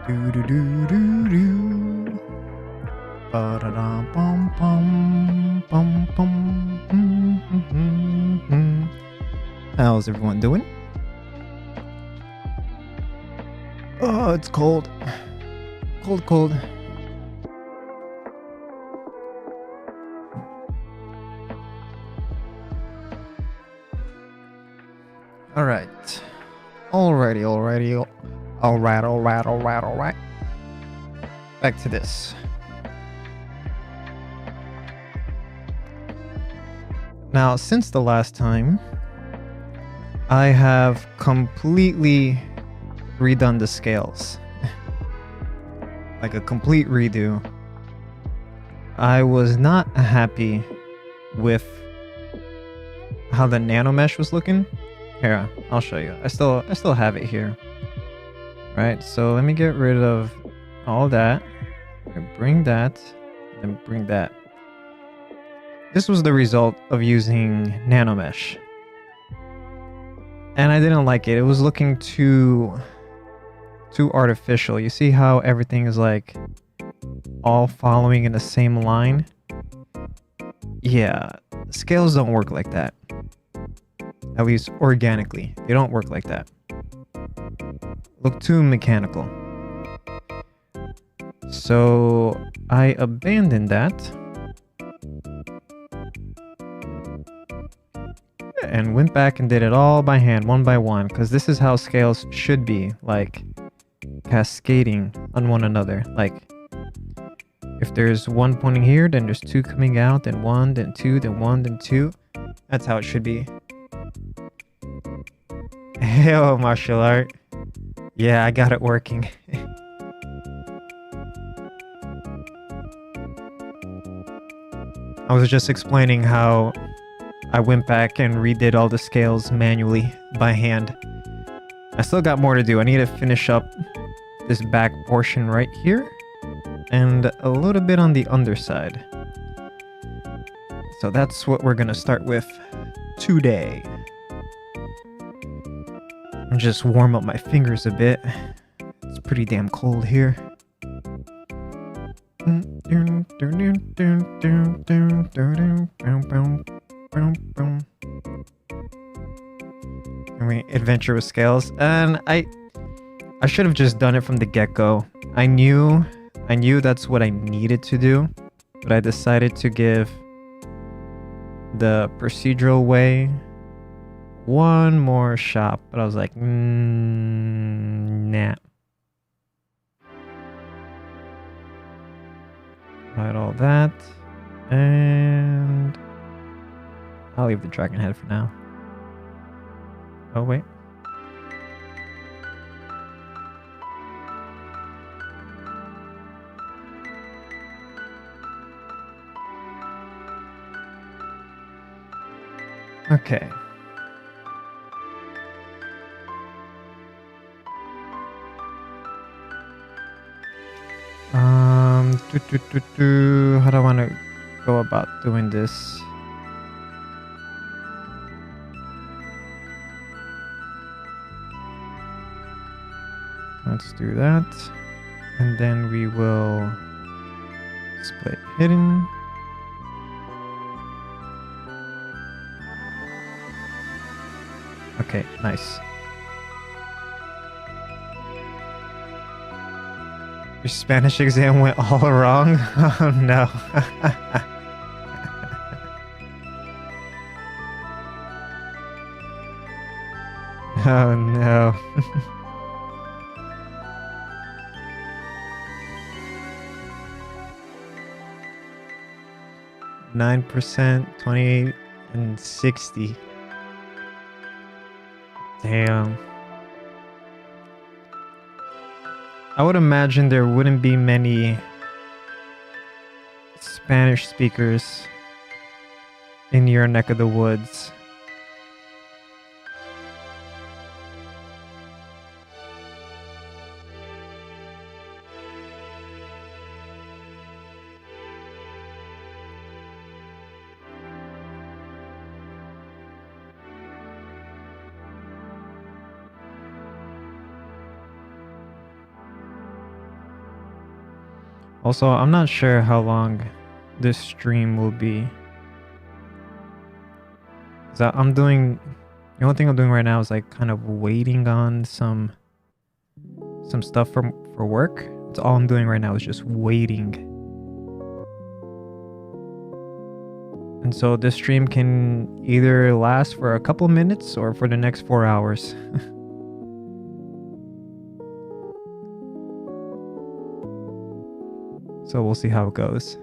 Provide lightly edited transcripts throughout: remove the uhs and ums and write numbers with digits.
Do do do do do. Ba da da bum bum bum bum. How's everyone doing? Oh, it's cold. Cold, cold. All right. Alrighty. All right. Back to this. Now, since the last time, I have completely redone the scales. Like a complete redo. I was not happy with how the nano mesh was looking. Here, I'll show you. I still have it here. Right, so let me get rid of all that. Bring that, and bring that. This was the result of using nano mesh. And I didn't like it. It was looking too artificial. You see how everything is like all following in the same line? Yeah, scales don't work like that. At least organically, they don't work like that. Look too mechanical. So I abandoned that and went back and did it all by hand, one by one, because this is how scales should be, like cascading on one another. Like if there's one pointing here, then there's two coming out, then one, then two, then one, then two. That's how it should be. Hell, martial art. Yeah, I got it working. I was just explaining how I went back and redid all the scales manually by hand. I still got more to do. I need to finish up this back portion right here and a little bit on the underside. So that's what we're gonna start with today. Just warm up my fingers a bit. It's pretty damn cold here. Adventure with scales, and I should have just done it from the get-go. I knew that's what I needed to do, but I decided to give the procedural way one more shot, but I was like, nah. Hide all that, and I'll leave the dragon head for now. Oh wait. Okay. How do I want to go about doing this? Let's do that. And then we will split hidden. Okay, nice. Your Spanish exam went all wrong? Oh no. Oh no. %, 28, and 60. Damn. I would imagine there wouldn't be many Spanish speakers in your neck of the woods. Also, I'm not sure how long this stream will be. So the only thing I'm doing right now is like kind of waiting on some stuff for work. That's all I'm doing right now is just waiting. And so this stream can either last for a couple minutes or for the next 4 hours. So we'll see how it goes.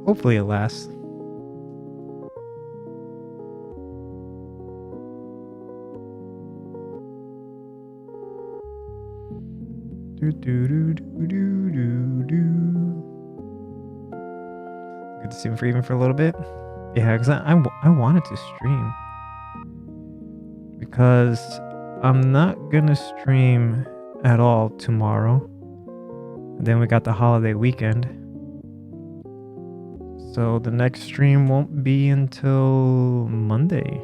Hopefully it lasts. Good to see him for even for a little bit. Yeah, because I wanted to stream. Because I'm not gonna stream at all tomorrow. And then we got the holiday weekend. So the next stream won't be until Monday.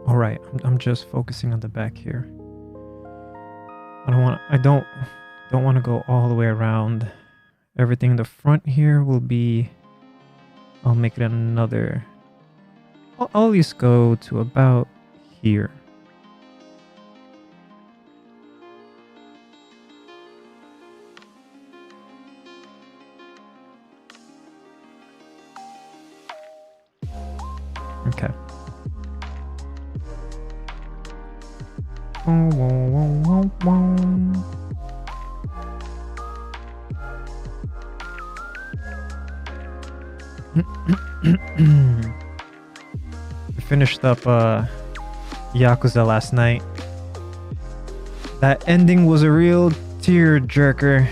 All right, I'm just focusing on the back here. I don't want to go all the way around. Everything in the front here will be, I'll make it another, I'll at least go to about here. Okay. We finished up Yakuza last night. That ending was a real tear jerker.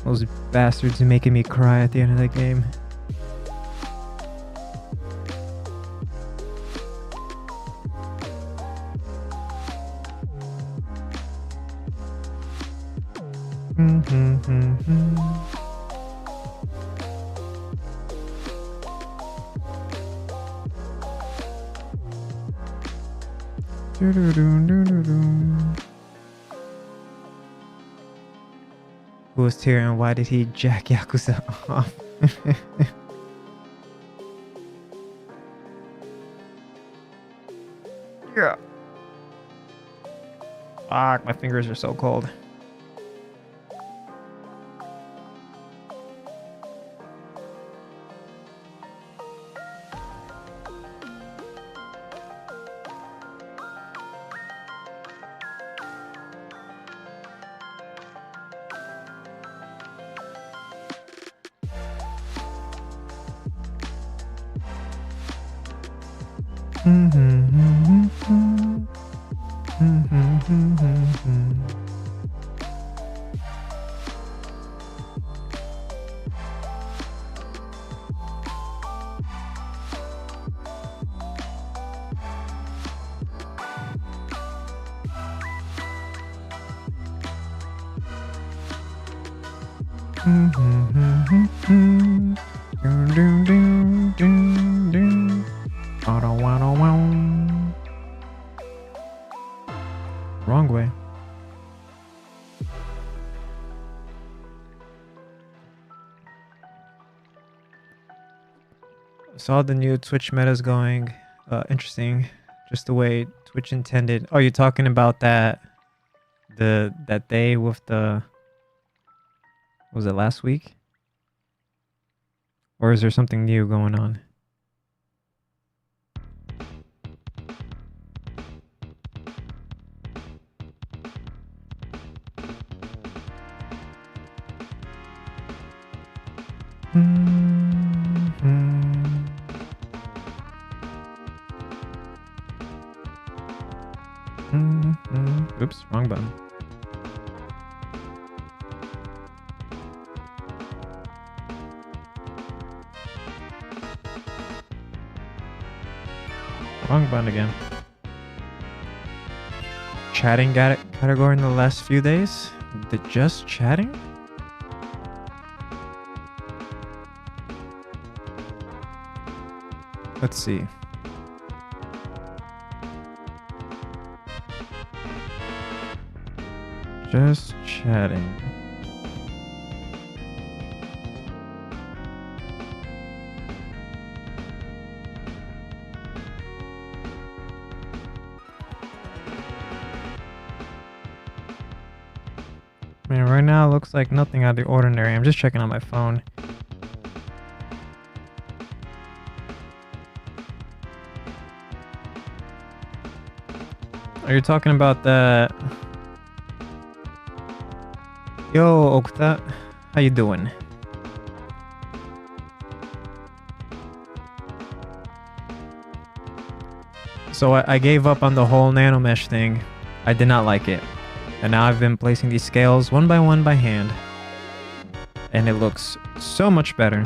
Those bastards are making me cry at the end of the game. Who was here and why did he jack Yakuza off? Yeah. Fuck, my fingers are so cold. Wrong way. Saw the new Twitch meta's going. Interesting. Just the way Twitch intended. Oh, you're talking about that day with the, was it last week? Or is there something new going on? Oops, wrong button. Wrong button again. Chatting got it. category in the last few days? The just chatting? Let's see. Just chatting. Man, right now it looks like nothing out of the ordinary. I'm just checking on my phone. Are you talking about that? Yo, Okta, how you doing? So I gave up on the whole nanomesh thing. I did not like it. And now I've been placing these scales one by hand. And it looks so much better.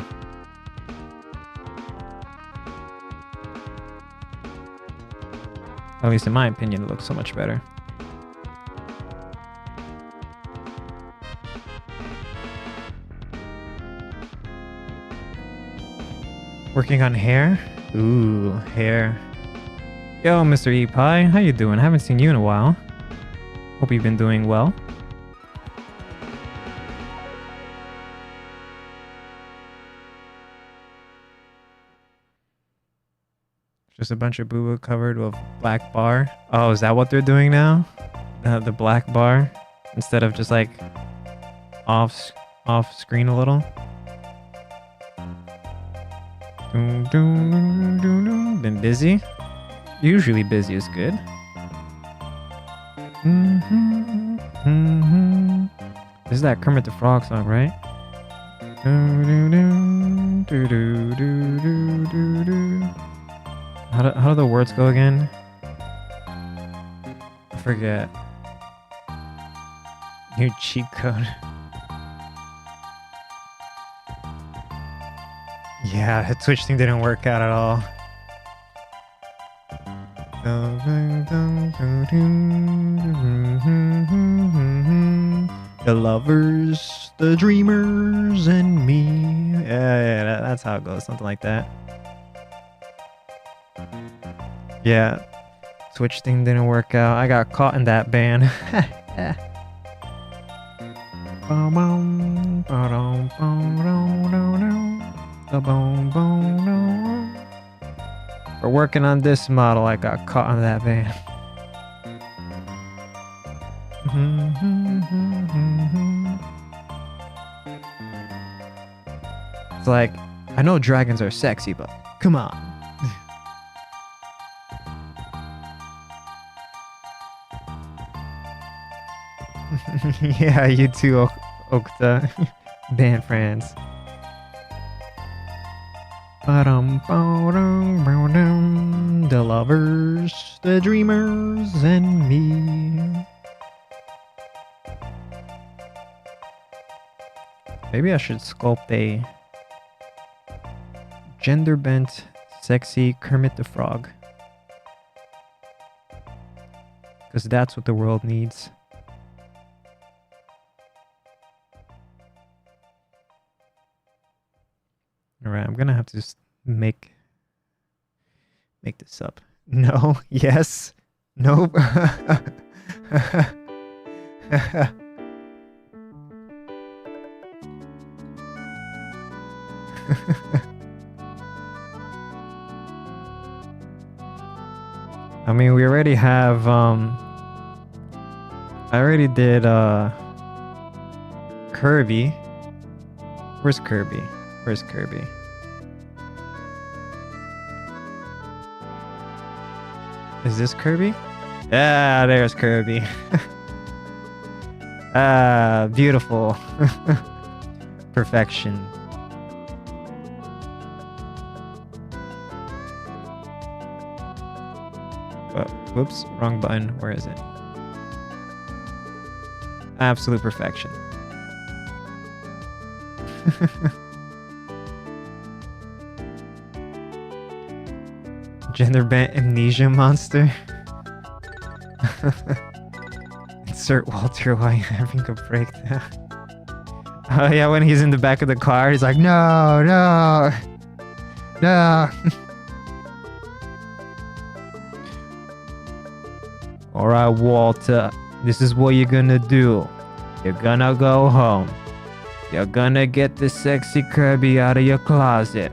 At least in my opinion, it looks so much better. Working on hair? Ooh, hair. Yo, Mr. E-Pie, how you doing? I haven't seen you in a while. Hope you've been doing well. Just a bunch of boo-boo covered with black bar. Oh, is that what they're doing now? The black bar? Instead of just like off screen a little? Been busy? Usually busy is good. This is that Kermit the Frog song, right? How do the words go again? I forget. New cheat code. Yeah, the Twitch thing didn't work out at all. The lovers, the dreamers, and me. Yeah, that's how it goes. Something like that. Yeah, Twitch thing didn't work out. I got caught in that ban. For working on this model, I got caught on that ban. It's like, I know dragons are sexy, but come on. Yeah, you too, Okta. Ban friends. The lovers, the dreamers, and me. Maybe I should sculpt a gender bent, sexy Kermit the Frog. Because that's what the world needs. Alright, I'm gonna have to just make this up. No, yes, nope. I mean, we already have, I already did, Kirby. Where's Kirby? Where's Kirby? Is this Kirby? Yeah, there's Kirby. Ah, beautiful. Perfection. Oh, whoops, wrong button. Where is it? Absolute perfection. Gender bent amnesia monster. It's insert Walter while you're having a breakdown. Oh yeah, when he's in the back of the car, he's like, no, no, no. Alright, Walter, this is what you're gonna do. You're gonna go home. You're gonna get the sexy Kirby out of your closet.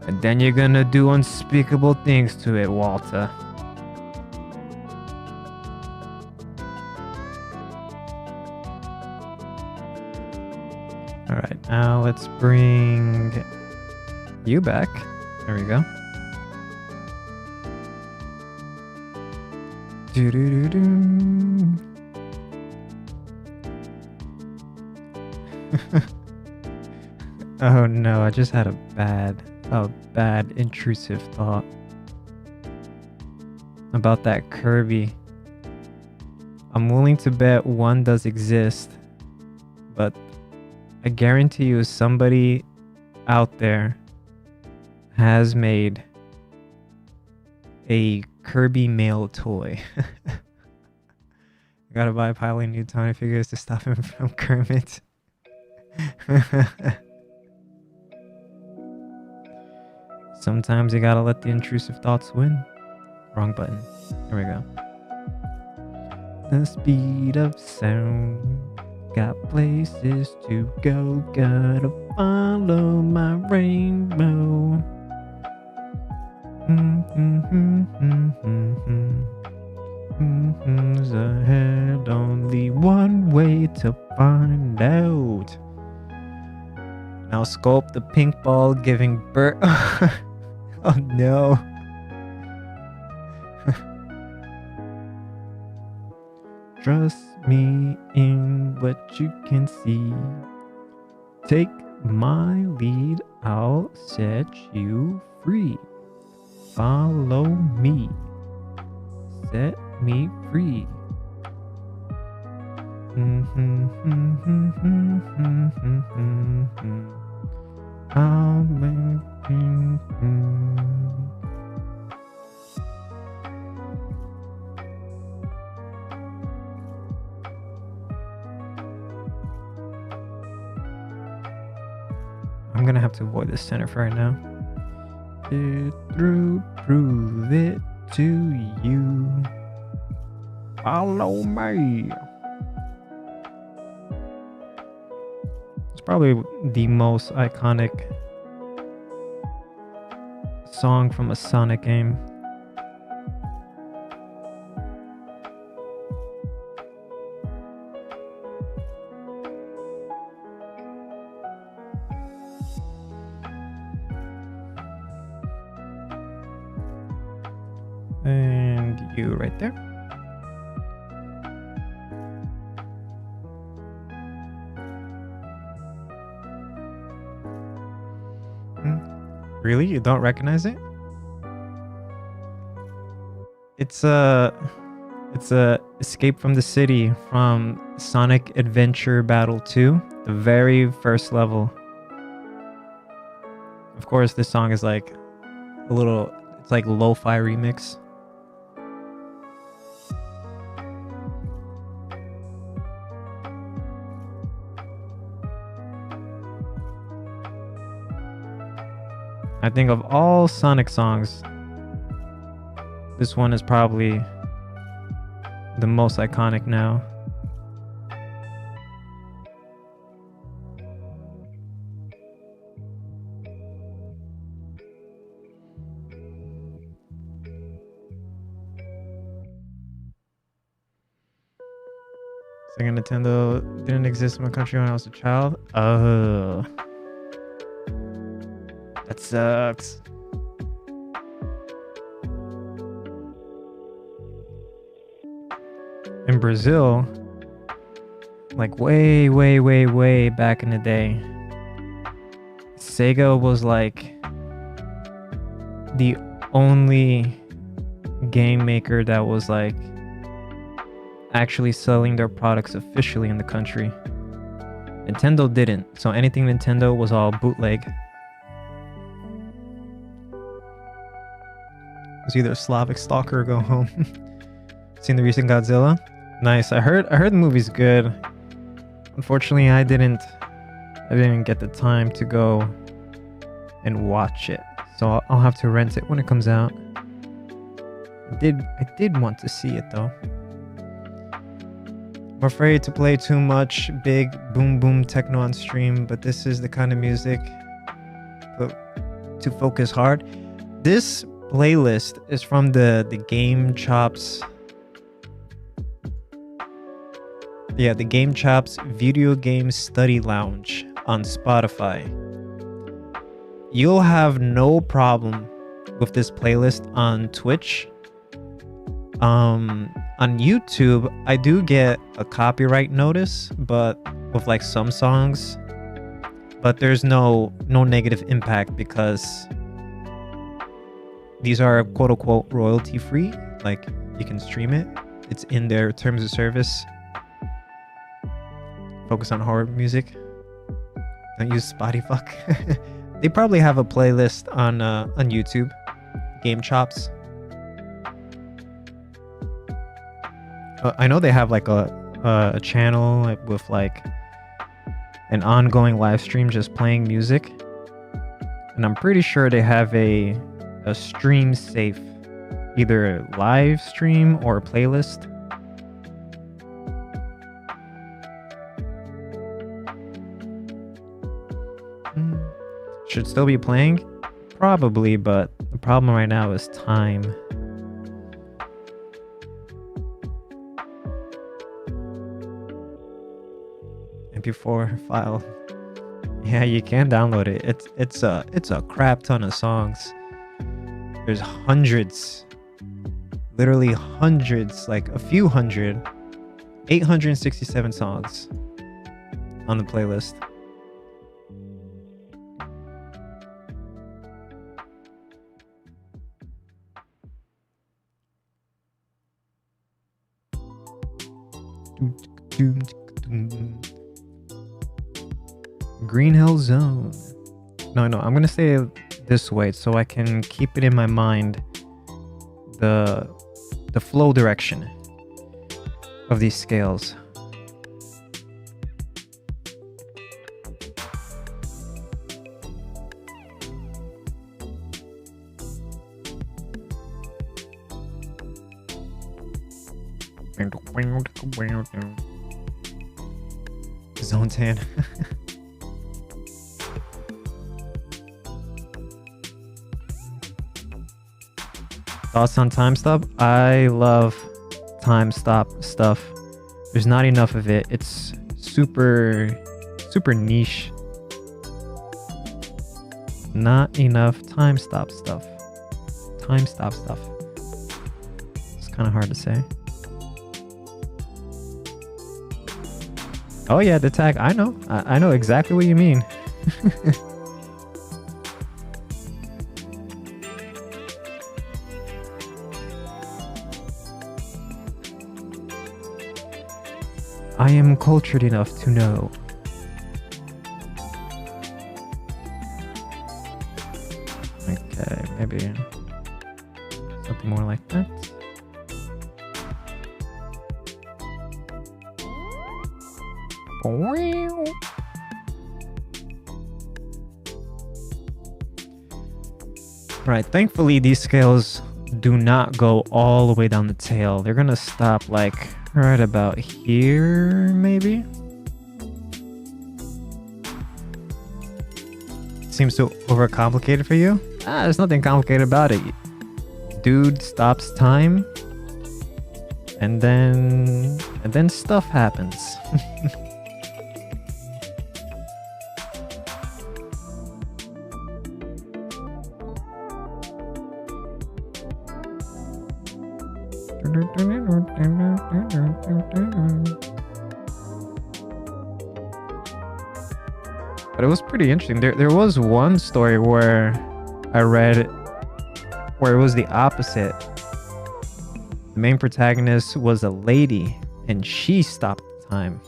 And then you're gonna do unspeakable things to it, Walter. Alright, now let's bring you back. There we go. Do-do-do-do. Oh no, I just had a bad intrusive thought about that Kirby. I'm willing to bet one does exist, but I guarantee you somebody out there has made a Kirby male toy. I gotta buy a pile of new Tiny figures to stop him from Kermit. Sometimes you gotta let the intrusive thoughts win. Wrong button. Here we go. The speed of sound. Got places to go. Gotta follow my rainbow. There's ahead only one way to find out. Now sculpt the pink ball giving birth. Oh no. Trust me in what you can see. Take my lead, I'll set you free. Follow me. Set me free. I'll make I'm gonna have to avoid the center for right now. It through, prove it to you. Follow me. It's probably the most iconic song from a Sonic game. And you right there. Really? You don't recognize it? It's a Escape from the City from Sonic Adventure Battle 2, the very first level. Of course, this song is like a little, it's like lo-fi remix. I think of all Sonic songs, this one is probably the most iconic now. Sega Nintendo didn't exist in my country when I was a child. Oh. That sucks. In Brazil, like way back in the day, Sega was like the only game maker that was like actually selling their products officially in the country. Nintendo didn't, so anything Nintendo was all bootleg. It was either Slavic Stalker or go home. Seen the recent Godzilla? Nice. I heard the movie's good. Unfortunately, I didn't get the time to go and watch it. So I'll have to rent it when it comes out. I did want to see it though. I'm afraid to play too much big boom boom techno on stream, but this is the kind of music to focus hard. This playlist is from the Game Chops. Yeah, the Game Chops Video Game Study Lounge on Spotify. You'll have no problem with this playlist on Twitch. On YouTube, I do get a copyright notice, but with like some songs, but there's no negative impact because these are quote unquote royalty free. Like you can stream it. It's in their terms of service. Focus on horror music. Don't use Spotify. They probably have a playlist on YouTube. Game Chops. I know they have like a channel with like an ongoing live stream just playing music, and I'm pretty sure they have a stream safe, either a live stream or a playlist. Should still be playing? Probably, but the problem right now is time. MP4 file. Yeah, you can download it. It's a crap ton of songs. There's hundreds. Literally hundreds, like a few hundred. 867 songs on the playlist. Green Hill Zone. No, I'm gonna say it this way so I can keep it in my mind. The flow direction of these scales. Zone 10. Thoughts on time stop? I love time stop stuff. There's not enough of it. It's super niche. Not enough time stop stuff. Time stop stuff. It's kind of hard to say. Oh yeah, the tag. I know. I know exactly what you mean. I am cultured enough to know. Okay, maybe something more like that. Right, thankfully these scales do not go all the way down the tail. They're gonna stop like right about here, maybe? Seems too overcomplicated for you? There's nothing complicated about it. Dude stops time, and then stuff happens. But it was pretty interesting. There was one story where I read where it was the opposite. The main protagonist was a lady and she stopped time.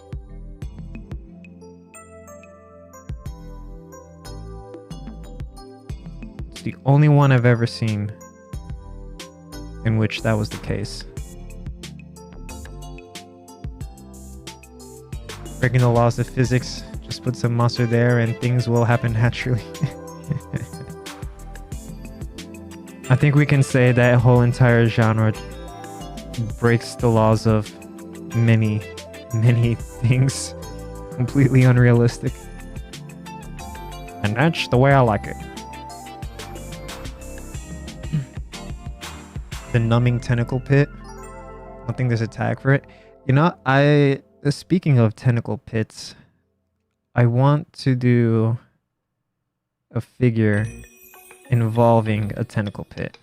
It's the only one I've ever seen in which that was the case. breaking the laws of physics. Just put some mustard there and things will happen naturally. I think we can say that whole entire genre breaks the laws of many things. Completely unrealistic. And that's the way I like it. The numbing tentacle pit. I don't think there's a tag for it. You know, speaking of tentacle pits, I want to do a figure involving a tentacle pit.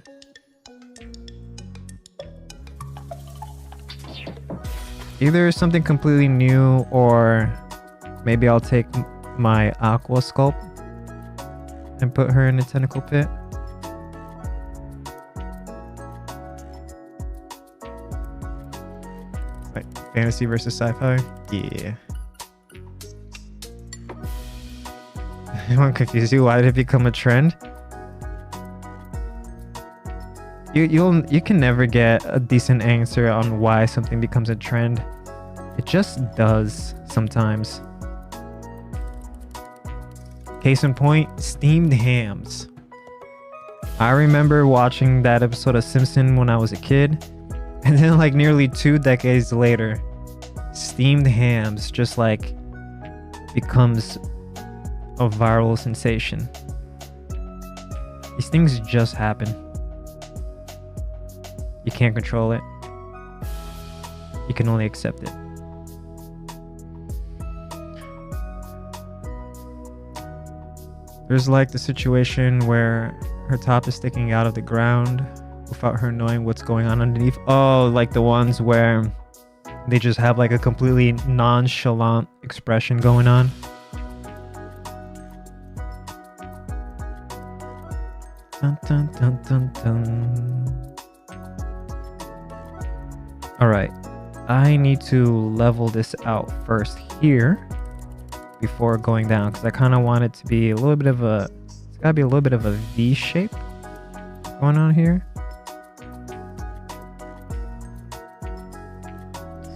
Either something completely new, or maybe I'll take my aqua sculpt and put her in a tentacle pit. Like fantasy versus sci-fi? Yeah. I'm confused. Why did it become a trend? You can never get a decent answer on why something becomes a trend. It just does sometimes. Case in point, steamed hams. I remember watching that episode of Simpson when I was a kid, and then like nearly 2 decades later, steamed hams just like becomes a viral sensation. These things just happen. You can't control it. You can only accept it. There's like the situation where her top is sticking out of the ground without her knowing what's going on underneath. Oh, like the ones where they just have like a completely nonchalant expression going on. Dun, dun, dun, dun, dun. All right, I need to level this out first here before going down, because I kind of want it to be a little bit of a, it's gotta be a little bit of a V shape going on here.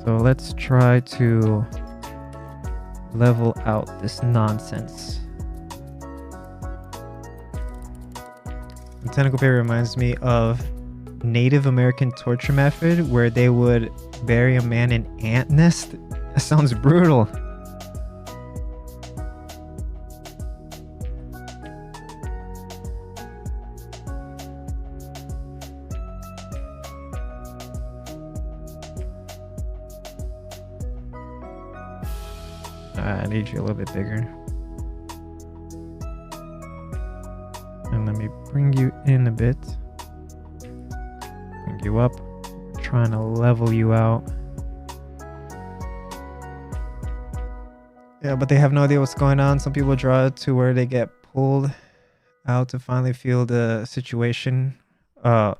So let's try to level out this nonsense. The tentacle pit reminds me of Native American torture method where they would bury a man in ant nest. That sounds brutal. I need you a little bit bigger. And let me bring you in a bit. Bring you up. Trying to level you out. Yeah, but they have no idea what's going on. Some people draw it to where they get pulled out to finally feel the situation. Yeah,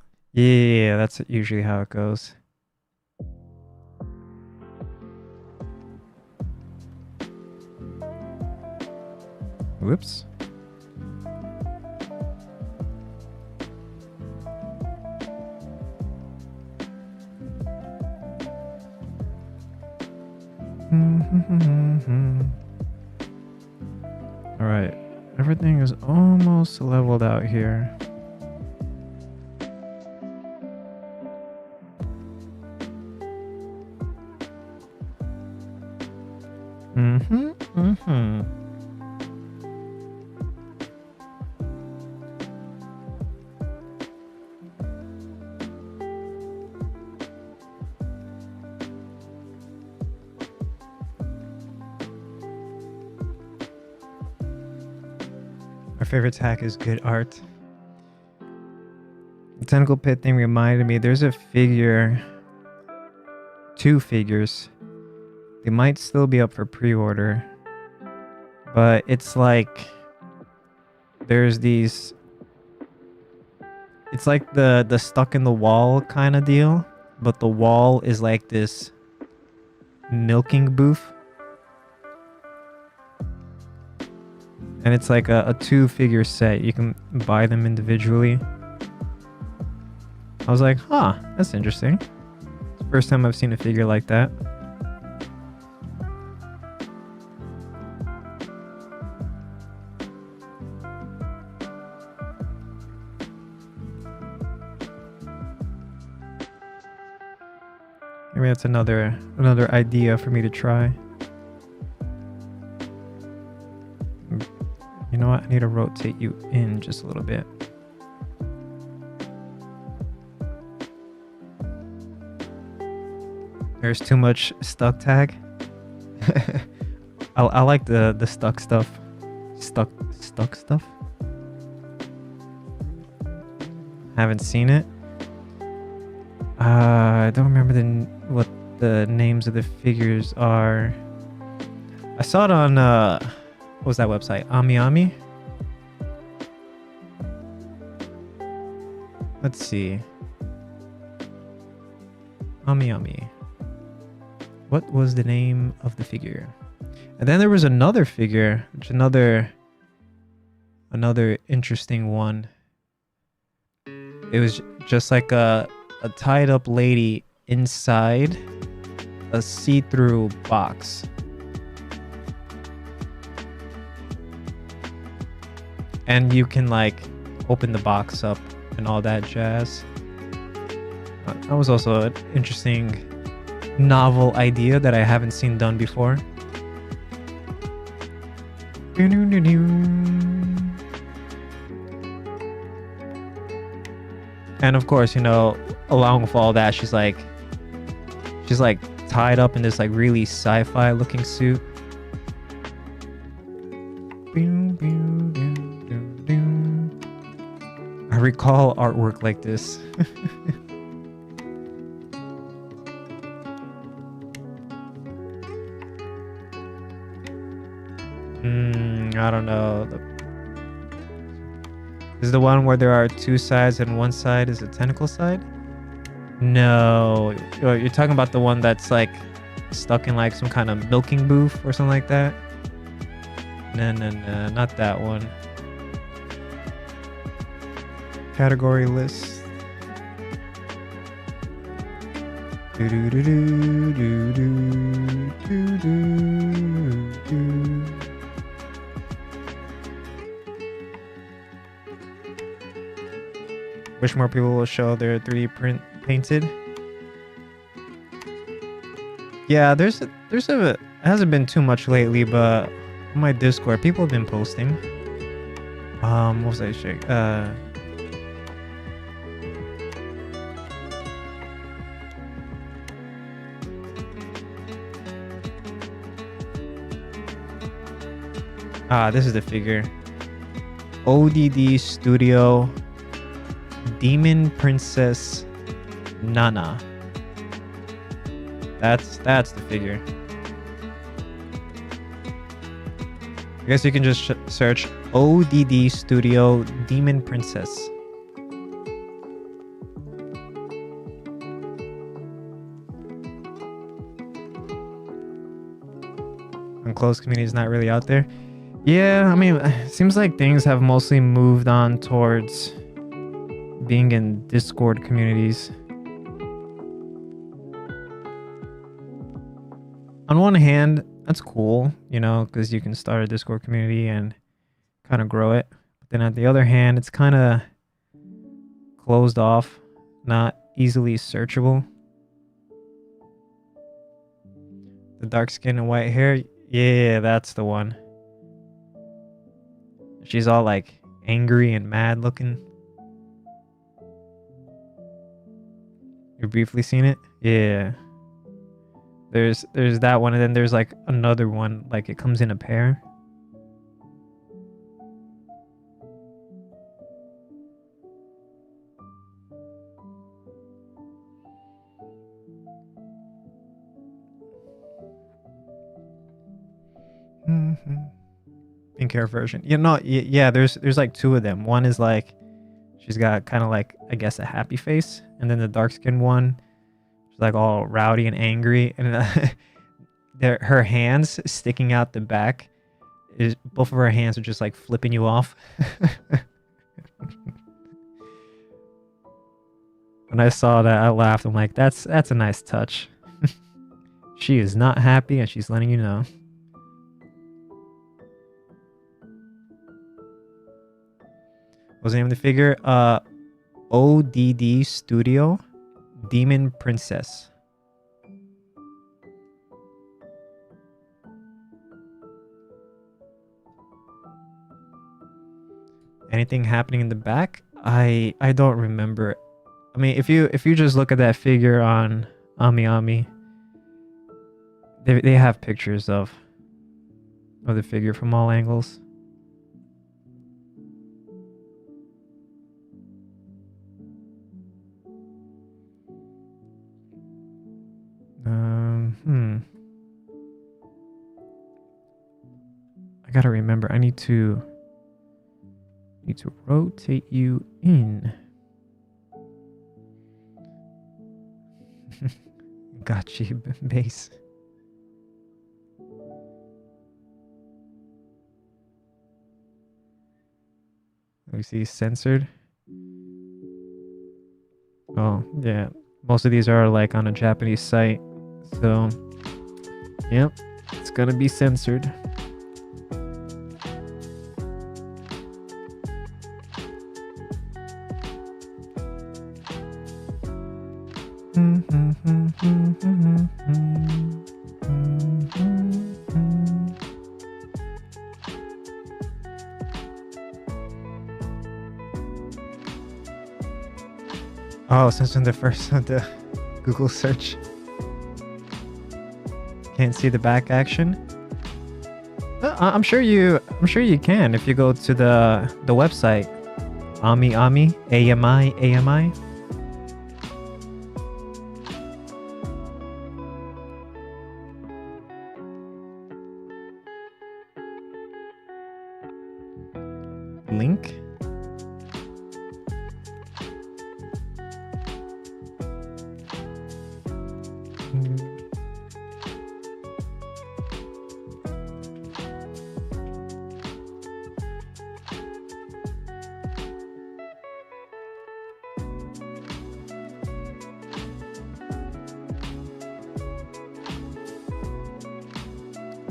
that's usually how it goes. Whoops. All right, everything is almost leveled out here. My favorite hack is good art. The tentacle pit thing reminded me, there's a figure, 2 figures. They might still be up for pre-order, but it's like there's these, it's like the stuck in the wall kind of deal, but the wall is like this milking booth. And it's like a 2-figure set. You can buy them individually. I was like, huh, that's interesting. It's the first time I've seen a figure like that. Maybe that's another idea for me to try. You know what? I need to rotate you in just a little bit. There's too much stuck tag. I like the stuck stuff. Stuck stuff. Haven't seen it. I don't remember what the names of the figures are. I saw it on what was that website? AmiAmi? Let's see. AmiAmi. What was the name of the figure? And then there was another figure, which another interesting one. It was just like a tied up lady inside a see-through box. And you can like open the box up and all that jazz. That was also an interesting novel idea that I haven't seen done before. And of course, you know, along with all that, she's like tied up in this like really sci-fi looking suit. I recall artwork like this. I don't know. Is the one where there are two sides and one side is a tentacle side? No. You're talking about the one that's like stuck in like some kind of milking booth or something like that? No, not that one. Category list. Wish more people will show their 3D print painted. Yeah, there's a it hasn't been too much lately, but on my Discord people have been posting. What was I saying? This is the figure. ODD Studio Demon Princess Nana. That's the figure. I guess you can just search ODD Studio Demon Princess. Unclosed community is not really out there. Yeah, I mean, it seems like things have mostly moved on towards being in Discord communities. On one hand, that's cool, you know, because you can start a Discord community and kind of grow it. But then at the other hand, it's kind of closed off, not easily searchable. The dark skin and white hair, yeah, that's the one. She's all like angry and mad looking. You briefly seen it? Yeah. There's that one, and then there's like another one, like it comes in a pair. Pink hair version. You know, yeah, there's like two of them. One is like she's got kind of like, I guess, a happy face, and then the dark skinned one, she's like all rowdy and angry, and her hands sticking out the back is both of her hands are just like flipping you off. When I saw that, I laughed. I'm like, that's a nice touch. She is not happy, and she's letting you know. What's the name of the figure? ODD Studio Demon Princess. anything happening in the back? I don't remember. I mean, if you just look at that figure on Ami Ami, they have pictures of the figure from all angles. I gotta remember. I need to rotate you in. Got you, base. Let me see, censored. Oh, yeah. Most of these are like on a Japanese site. So, yep, it's gonna be censored. Oh, since in the first of the Google search. Can't see the back action. I'm sure you can if you go to the website. Ami AMI. Link.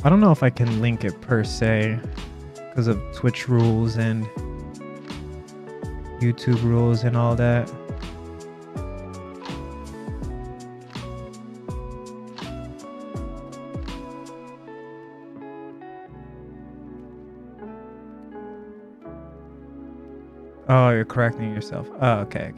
I don't know if I can link it per se because of Twitch rules and YouTube rules and all that. Oh, you're correcting yourself. Oh, okay.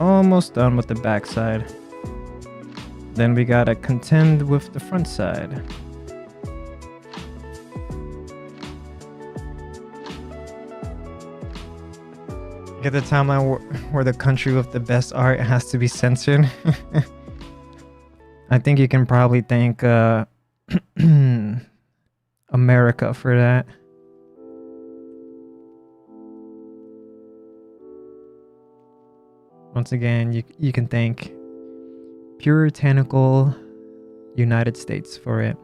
Almost done with the back side. Then we gotta contend with the front side. Get the timeline where the country with the best art has to be censored. I think you can probably thank America for that. Once again, you can thank puritanical United States for it.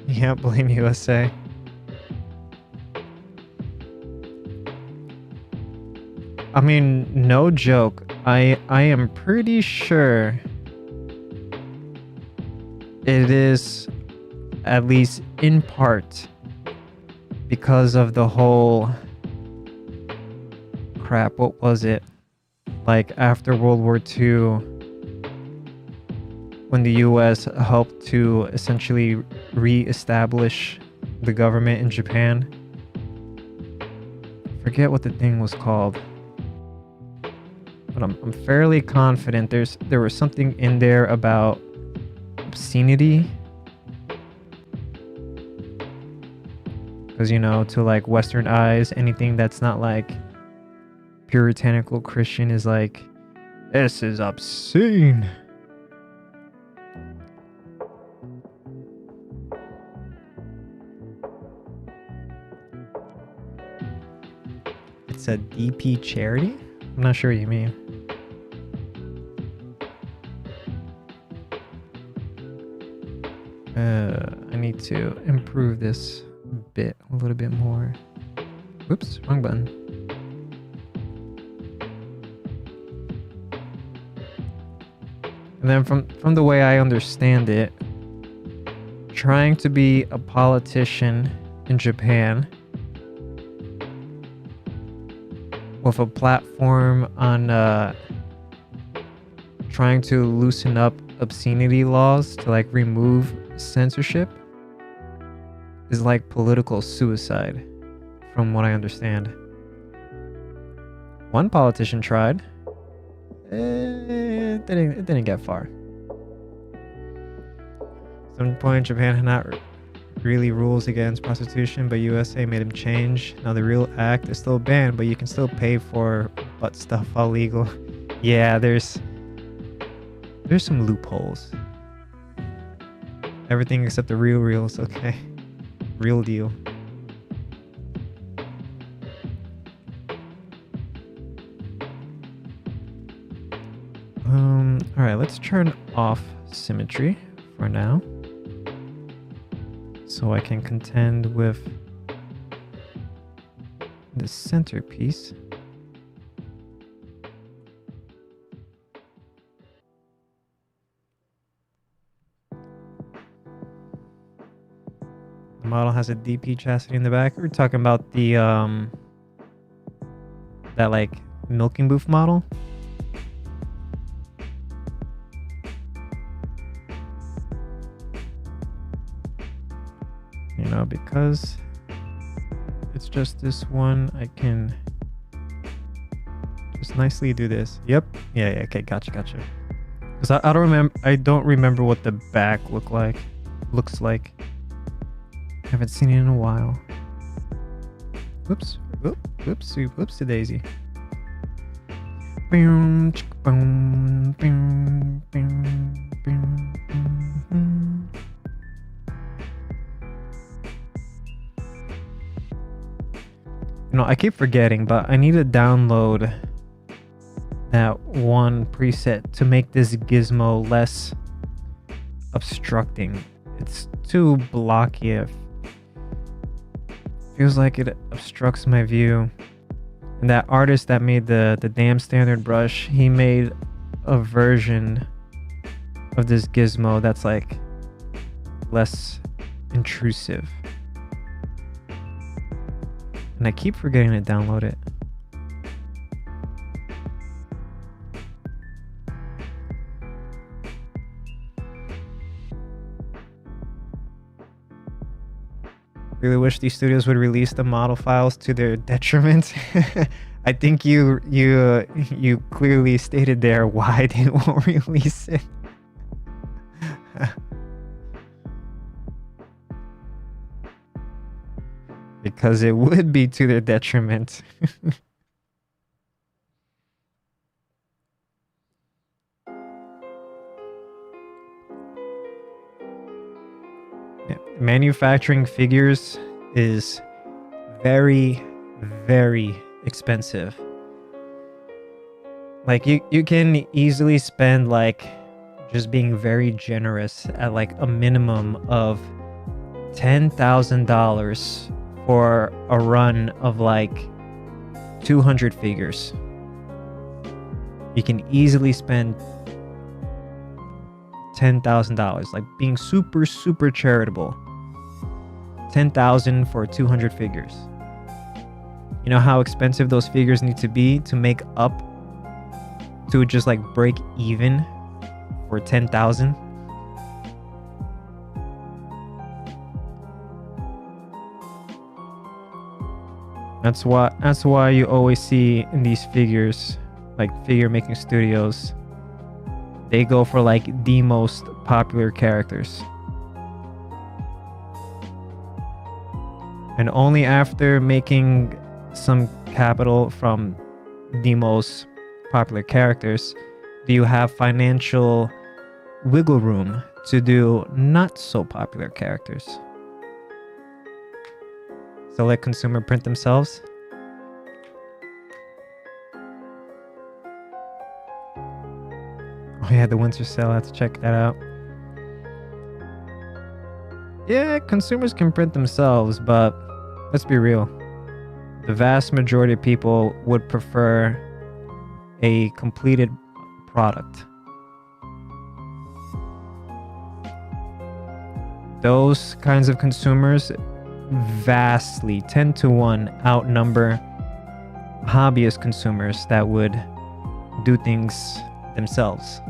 Yeah, blame USA. I mean, no joke. I am pretty sure it is, at least in part, because of the whole crap. What was it? Like after World War II, when the US helped to essentially re-establish the government in Japan. Forget what the thing was called. But I'm fairly confident there was something in there about obscenity. Because, you know, to like Western eyes, anything that's not like puritanical Christian is like, this is obscene. It's a DP charity? I'm not sure what you mean. I need to improve this bit a little bit more. Whoops, wrong button. And then from the way I understand it, trying to be a politician in Japan with a platform on trying to loosen up obscenity laws to like remove censorship is like political suicide, from what I understand. One politician tried. It didn't get far. At some point, Japan had not really rules against prostitution, but USA made him change. Now the real act is still banned, but you can still pay for butt stuff while legal. Yeah, there's some loopholes. Everything except the real is okay. Real deal. All right, let's turn off symmetry for now, so I can contend with the centerpiece. The model has a DP chassis in the back. We're talking about the that like milking booth model. You know, because it's just this one, I can just nicely do this. Yep. Yeah, okay, gotcha. Because I don't remember what the back looks like. Haven't seen it in a while. Whoopsie daisy. You know, I keep forgetting, but I need to download that one preset to make this gizmo less obstructing. It's too blocky. It feels like it obstructs my view. And that artist that made the damn standard brush, he made a version of this gizmo that's like less intrusive. And I keep forgetting to download it. Really wish these studios would release the model files to their detriment. I think you clearly stated there why they won't release it. Because it would be to their detriment. Yeah. Manufacturing figures is very, very expensive. Like you can easily spend, like, just being very generous, at like a minimum of $10,000 for a run of like 200 figures. You can easily spend $10,000, like being super charitable. 10,000 for 200 figures. You know how expensive those figures need to be to make up to just like break even for 10,000? That's why you always see in these figures, like figure making studios, they go for like the most popular characters. And only after making some capital from the most popular characters do you have financial wiggle room to do not so popular characters. So let consumer print themselves. Oh yeah, the winter sale, I have to check that out. Yeah, consumers can print themselves, but let's be real. The vast majority of people would prefer a completed product. those kinds of consumers vastly 10 to 1 outnumber hobbyist consumers that would do things themselves.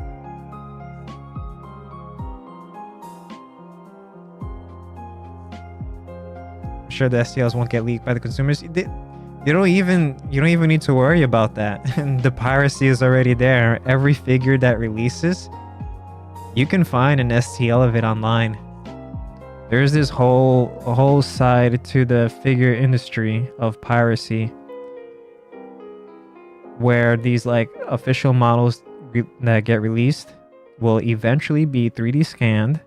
I'm sure the STLs won't get leaked by the consumers. You don't even need to worry about that. The piracy is already there. Every figure that releases, you can find an STL of it online. There's this whole side to the figure industry of piracy where these like official models that get released will eventually be 3D scanned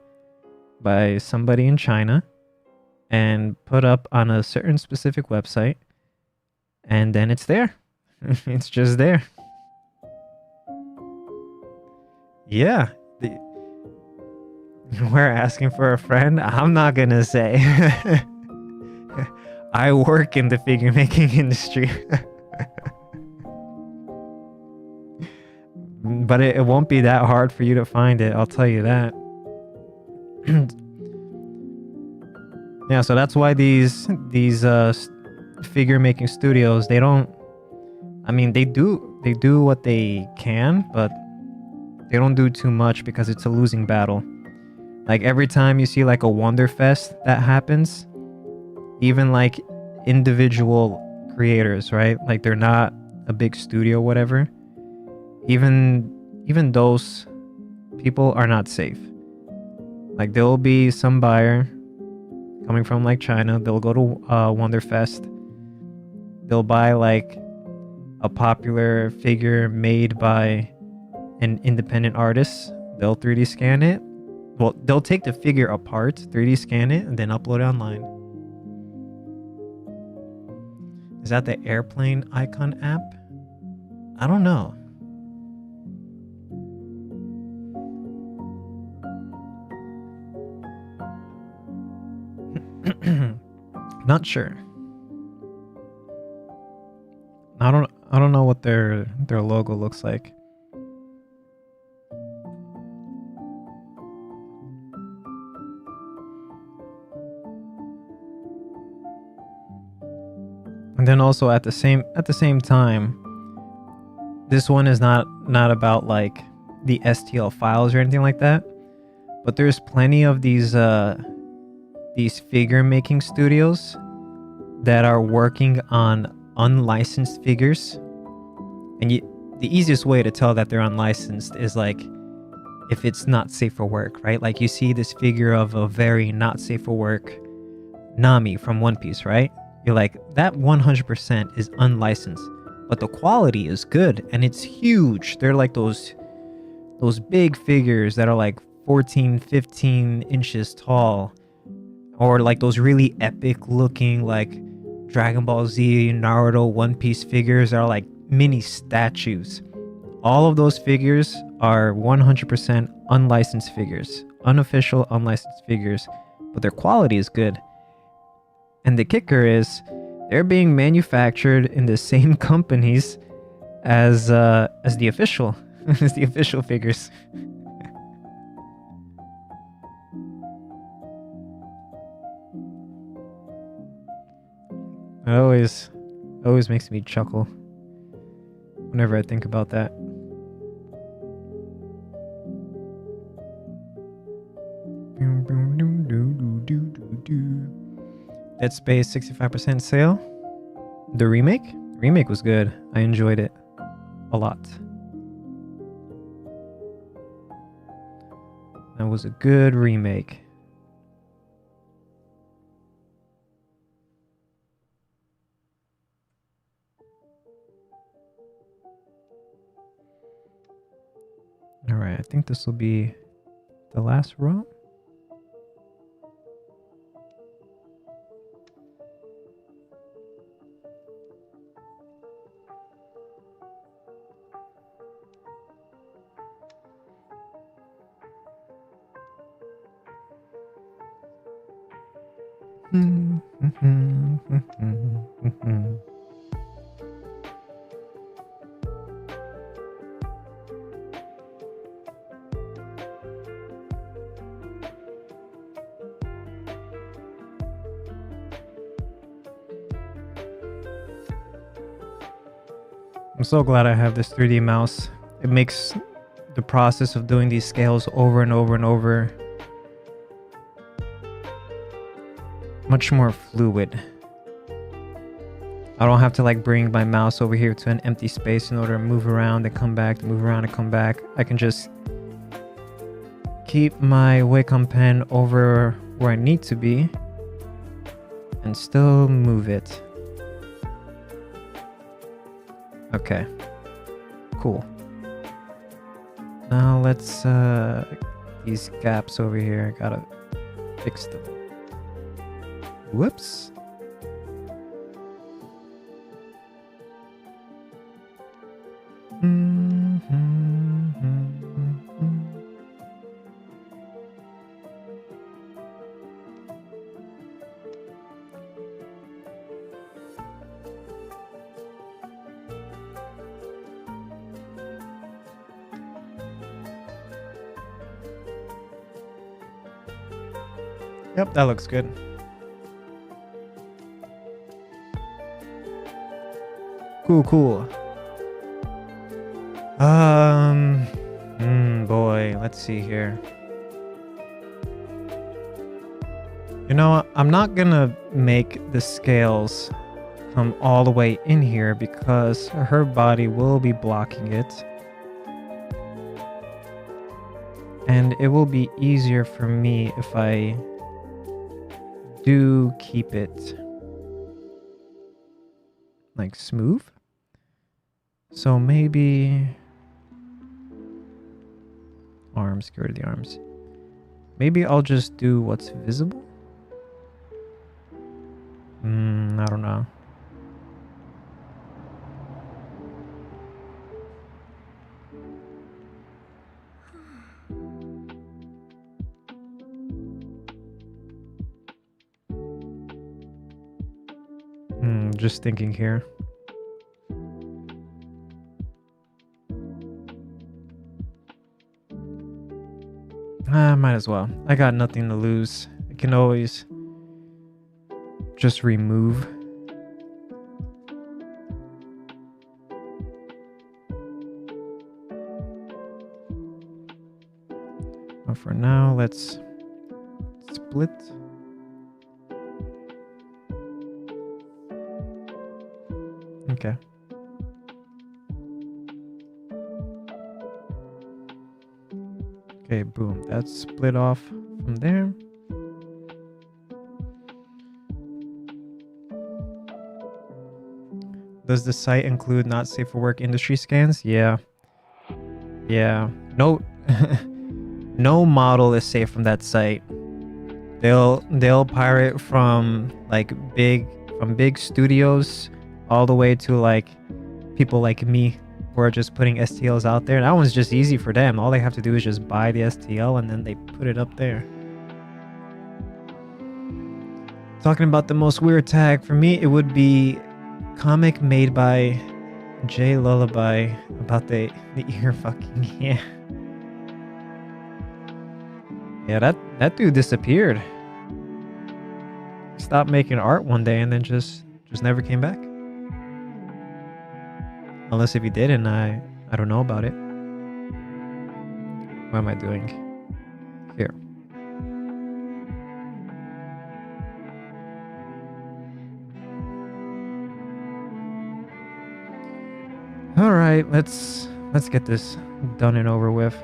by somebody in China and put up on a certain specific website, and then it's there. It's just there. Yeah. We're asking for a friend. I'm not gonna say. I work in the figure making industry. But it won't be that hard for you to find it, I'll tell you that. Yeah, so that's why these figure making studios, they don't, I mean, they do what they can, but they don't do too much because it's a losing battle. Like every time you see like a Wonderfest that happens, even like individual creators, right? Like they're not a big studio, whatever. Even those people are not safe. Like there'll be some buyer coming from like China. They'll go to Wonderfest. They'll buy like a popular figure made by an independent artist. They'll 3D scan it. Well, they'll take the figure apart, 3D scan it, and then upload it online. Is that the airplane icon app? I don't know. Not sure. I don't know what their logo looks like. And then also at the same time, this one is not about like the STL files or anything like that, but there's plenty of these figure making studios that are working on unlicensed figures. And the easiest way to tell that they're unlicensed is like if it's not safe for work, right? Like you see this figure of a very not safe for work Nami from One Piece, right? You're like, that 100% is unlicensed, but the quality is good and it's huge. They're like those big figures that are like 14, 15 inches tall, or like those really epic looking like Dragon Ball Z, Naruto, One Piece figures that are like mini statues. All of those figures are 100% unlicensed figures, unofficial unlicensed figures, but their quality is good. And the kicker is they're being manufactured in the same companies as the official as the official figures. It always makes me chuckle whenever I think about that. Dead Space 65% sale. The remake was good. I enjoyed it a lot. That was a good remake. All right, I think this will be the last row. I'm so glad I have this 3D mouse. It makes the process of doing these scales over and over and over much more fluid. I don't have to like bring my mouse over here to an empty space in order to move around and come back, move around and come back. I can just keep my Wacom pen over where I need to be and still move it. Okay, cool. Now let's, these gaps over here, gotta fix them. Whoops. Yep, that looks good. Cool. Boy, let's see here. You know, I'm not gonna make the scales come all the way in here because her body will be blocking it. And it will be easier for me if I do keep it like smooth. So maybe arms, get rid of the arms. Maybe I'll just do what's visible. I don't know. Just thinking here. Might as well. I got nothing to lose. I can always just remove. But for now, let's split. Okay. Okay, boom. That's split off from there. Does the site include not safe for work industry scans? Yeah. No, no model is safe from that site. They'll pirate from big studios all the way to like people like me who are just putting STLs out there. That one's just easy for them. All they have to do is just buy the STL and then they put it up there. Talking about the most weird tag, for me it would be comic made by J Lullaby about the ear fucking. Yeah, that dude disappeared. He stopped making art one day and then just never came back. Unless if he did and I don't know about it. What am I doing here? All right, let's get this done and over with.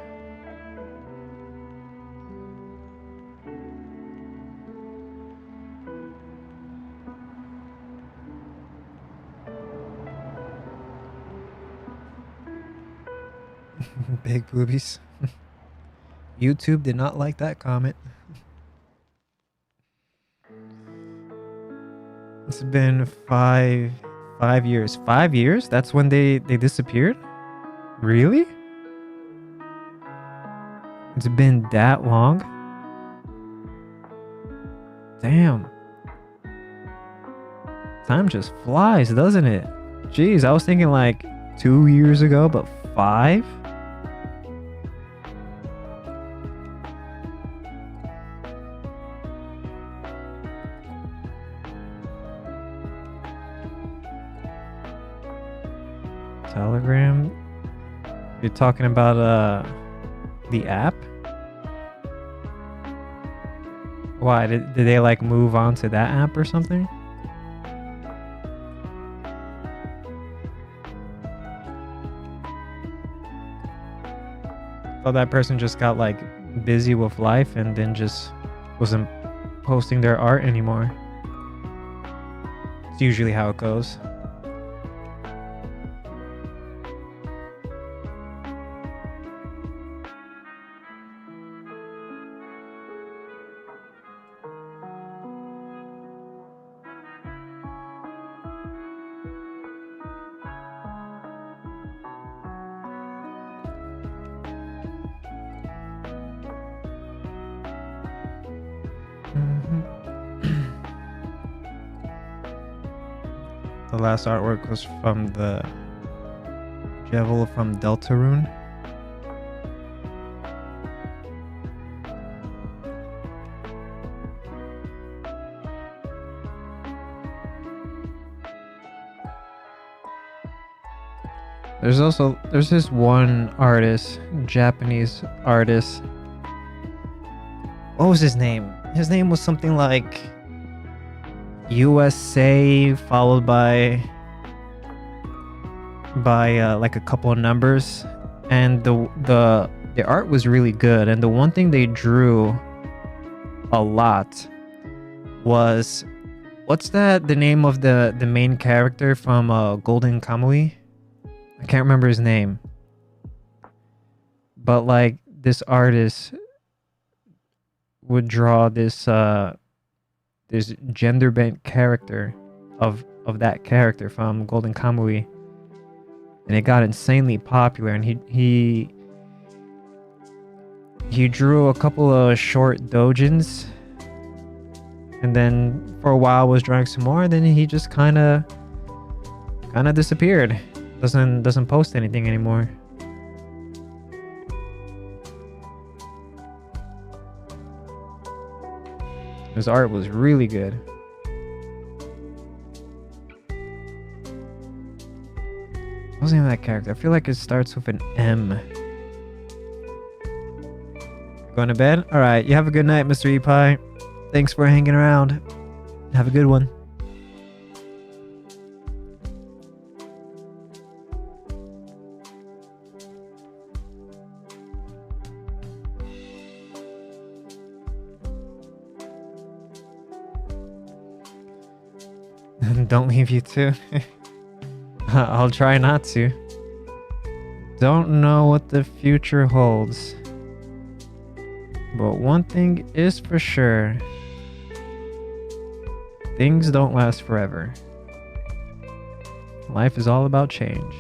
Big boobies. YouTube did not like that comment. It's been five years. 5 years? That's when they disappeared? Really? It's been that long? Damn. Time just flies, doesn't it? Jeez, I was thinking like 2 years ago, but 5? Telegram? You're talking about the app? Why did they like move on to that app or something? Thought that person just got like busy with life and then just wasn't posting their art anymore. It's usually how it goes. The last artwork was from the Jewel from Deltarune. There's this one artist, Japanese artist. What was his name? His name was something like USA followed by like a couple of numbers, and the art was really good. And the one thing they drew a lot was, what's the name of the main character from Golden Kamuy? I can't remember his name, but like this artist would draw this gender bent character of that character from Golden Kamuy, and it got insanely popular. And he drew a couple of short doujins, and then for a while was drawing some more, and then he just kind of disappeared. Doesn't post anything anymore. His art was really good. What was the name of that character? I feel like it starts with an M. Going to bed? Alright, you have a good night, Mr. Epi. Thanks for hanging around. Have a good one. Don't leave you too. I'll try not to. Don't know what the future holds, but one thing is for sure: things don't last forever. Life is all about change.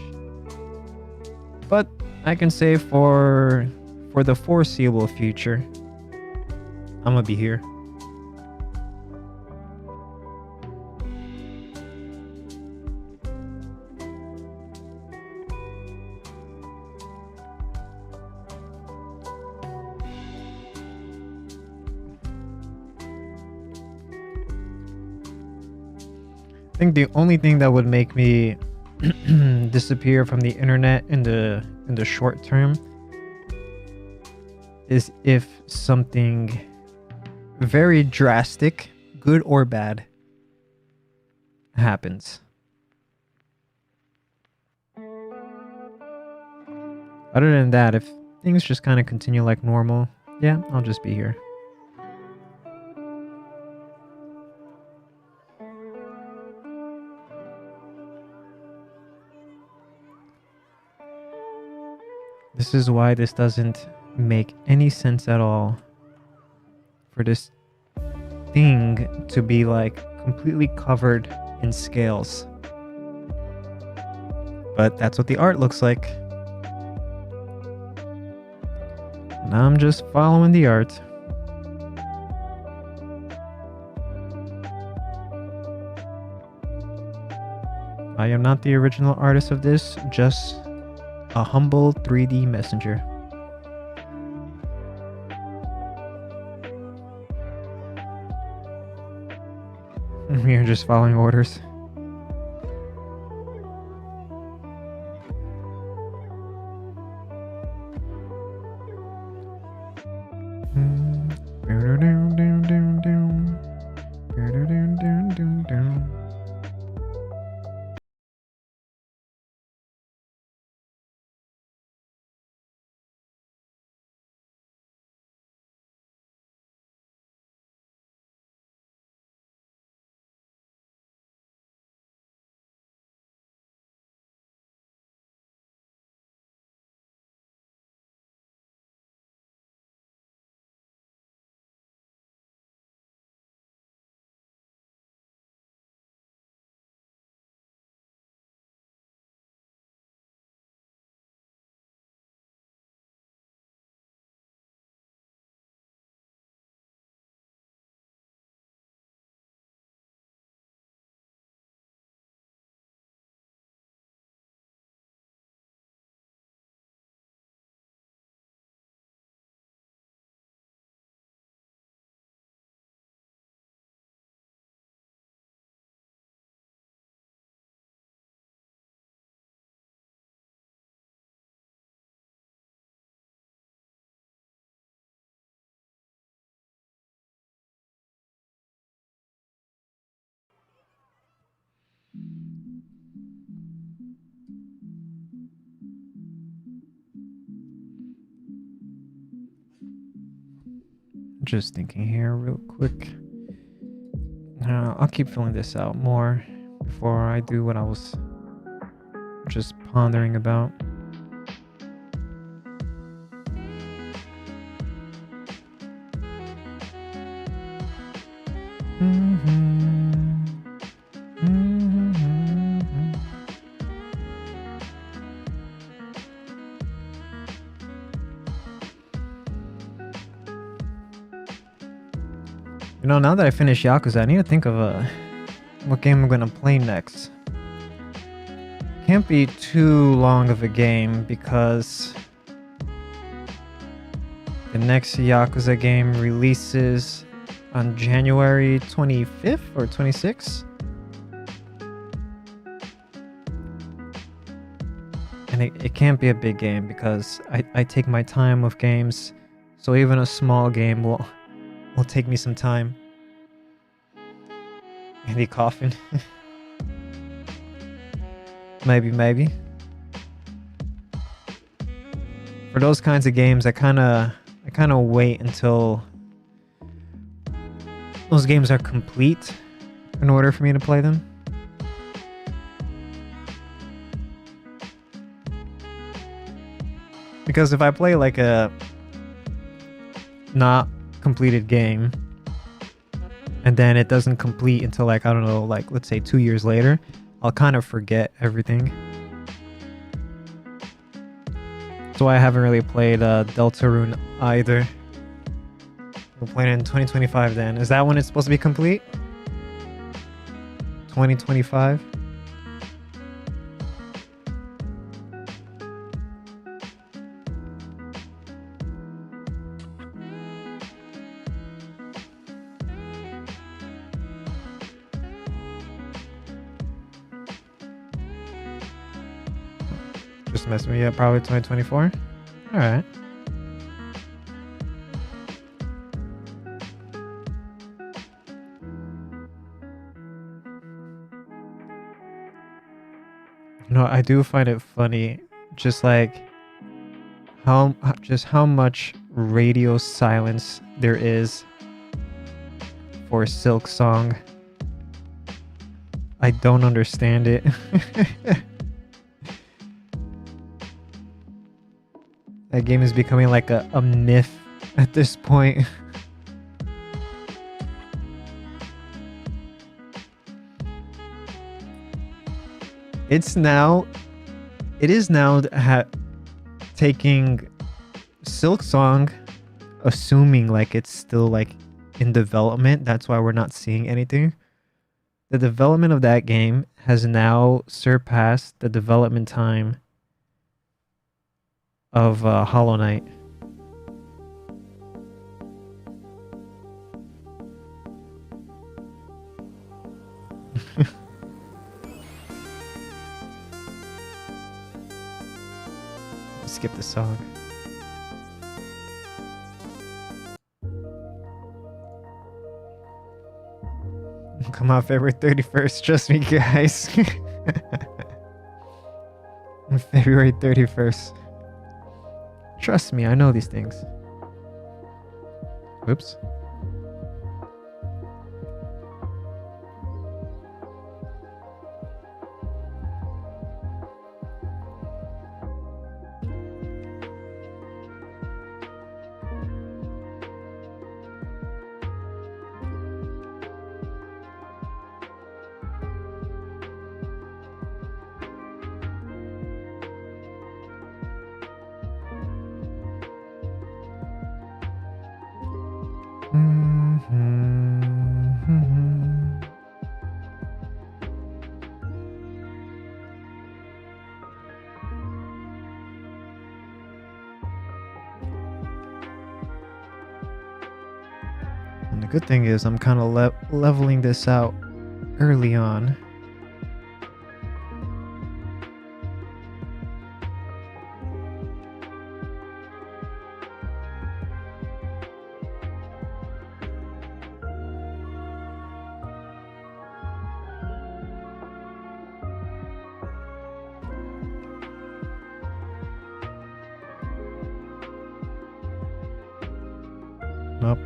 But I can say for the foreseeable future, I'm gonna be here. I think the only thing that would make me disappear from the internet in the short term is if something very drastic, good or bad, happens. Other than that, if things just kind of continue like normal, yeah, I'll just be here. This is why this doesn't make any sense at all for this thing to be like completely covered in scales. But that's what the art looks like. And I'm just following the art. I am not the original artist of this, just a humble 3D messenger. We are just following orders. Just thinking here real quick. I'll keep filling this out more before I do what I was just pondering about. You know, now that I finished Yakuza, I need to think of what game I'm gonna play next. Can't be too long of a game because the next Yakuza game releases on January 25th or 26th. And it can't be a big game because I take my time with games, so even a small game will take me some time. Andy coughing. maybe. For those kinds of games, I kind of wait until those games are complete in order for me to play them. Because if I play like a not completed game and then it doesn't complete until like, I don't know, like let's say 2 years later, I'll kind of forget everything. So I haven't really played Deltarune either. We'll play it in 2025 then. Is that when it's supposed to be complete? 2025? Just messing me up, probably 2024. All right. You know, I do find it funny, just like how much radio silence there is for Silk Song. I don't understand it. That game is becoming like a myth at this point. It is now taking Silk Song, assuming like it's still like in development. That's why we're not seeing anything. The development of that game has now surpassed the development time of Hollow Knight. Skip the song. Come out February 31st, trust me guys. February 31st. Trust me, I know these things. Whoops. And the good thing is I'm kind of leveling this out early on.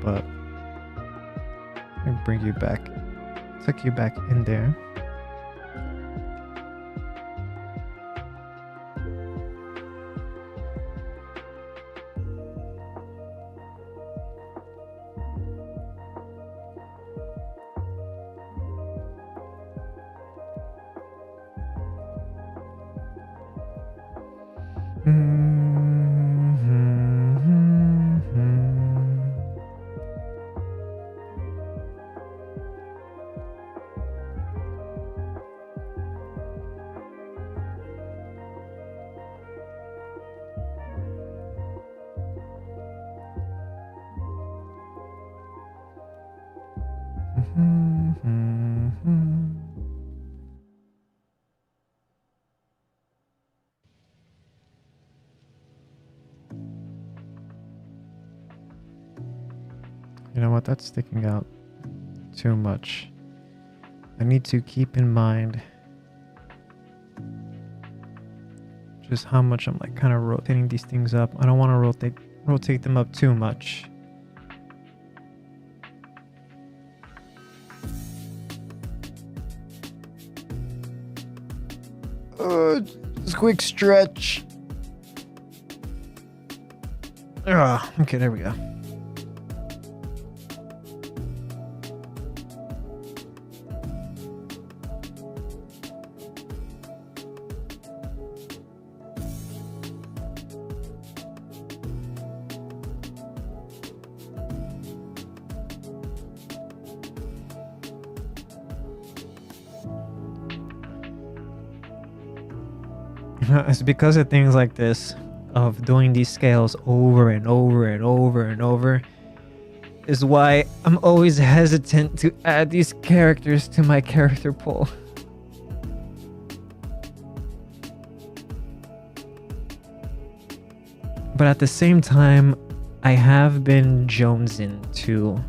But Let me bring you back. Tuck you back in there. You know what? That's sticking out too much. I need to keep in mind just how much I'm like kind of rotating these things up. I don't want to rotate them up too much. Just quick stretch. Okay, there we go. It's because of things like this, of doing these scales over and over and over and over, is why I'm always hesitant to add these characters to my character pool. But at the same time, I have been jonesing to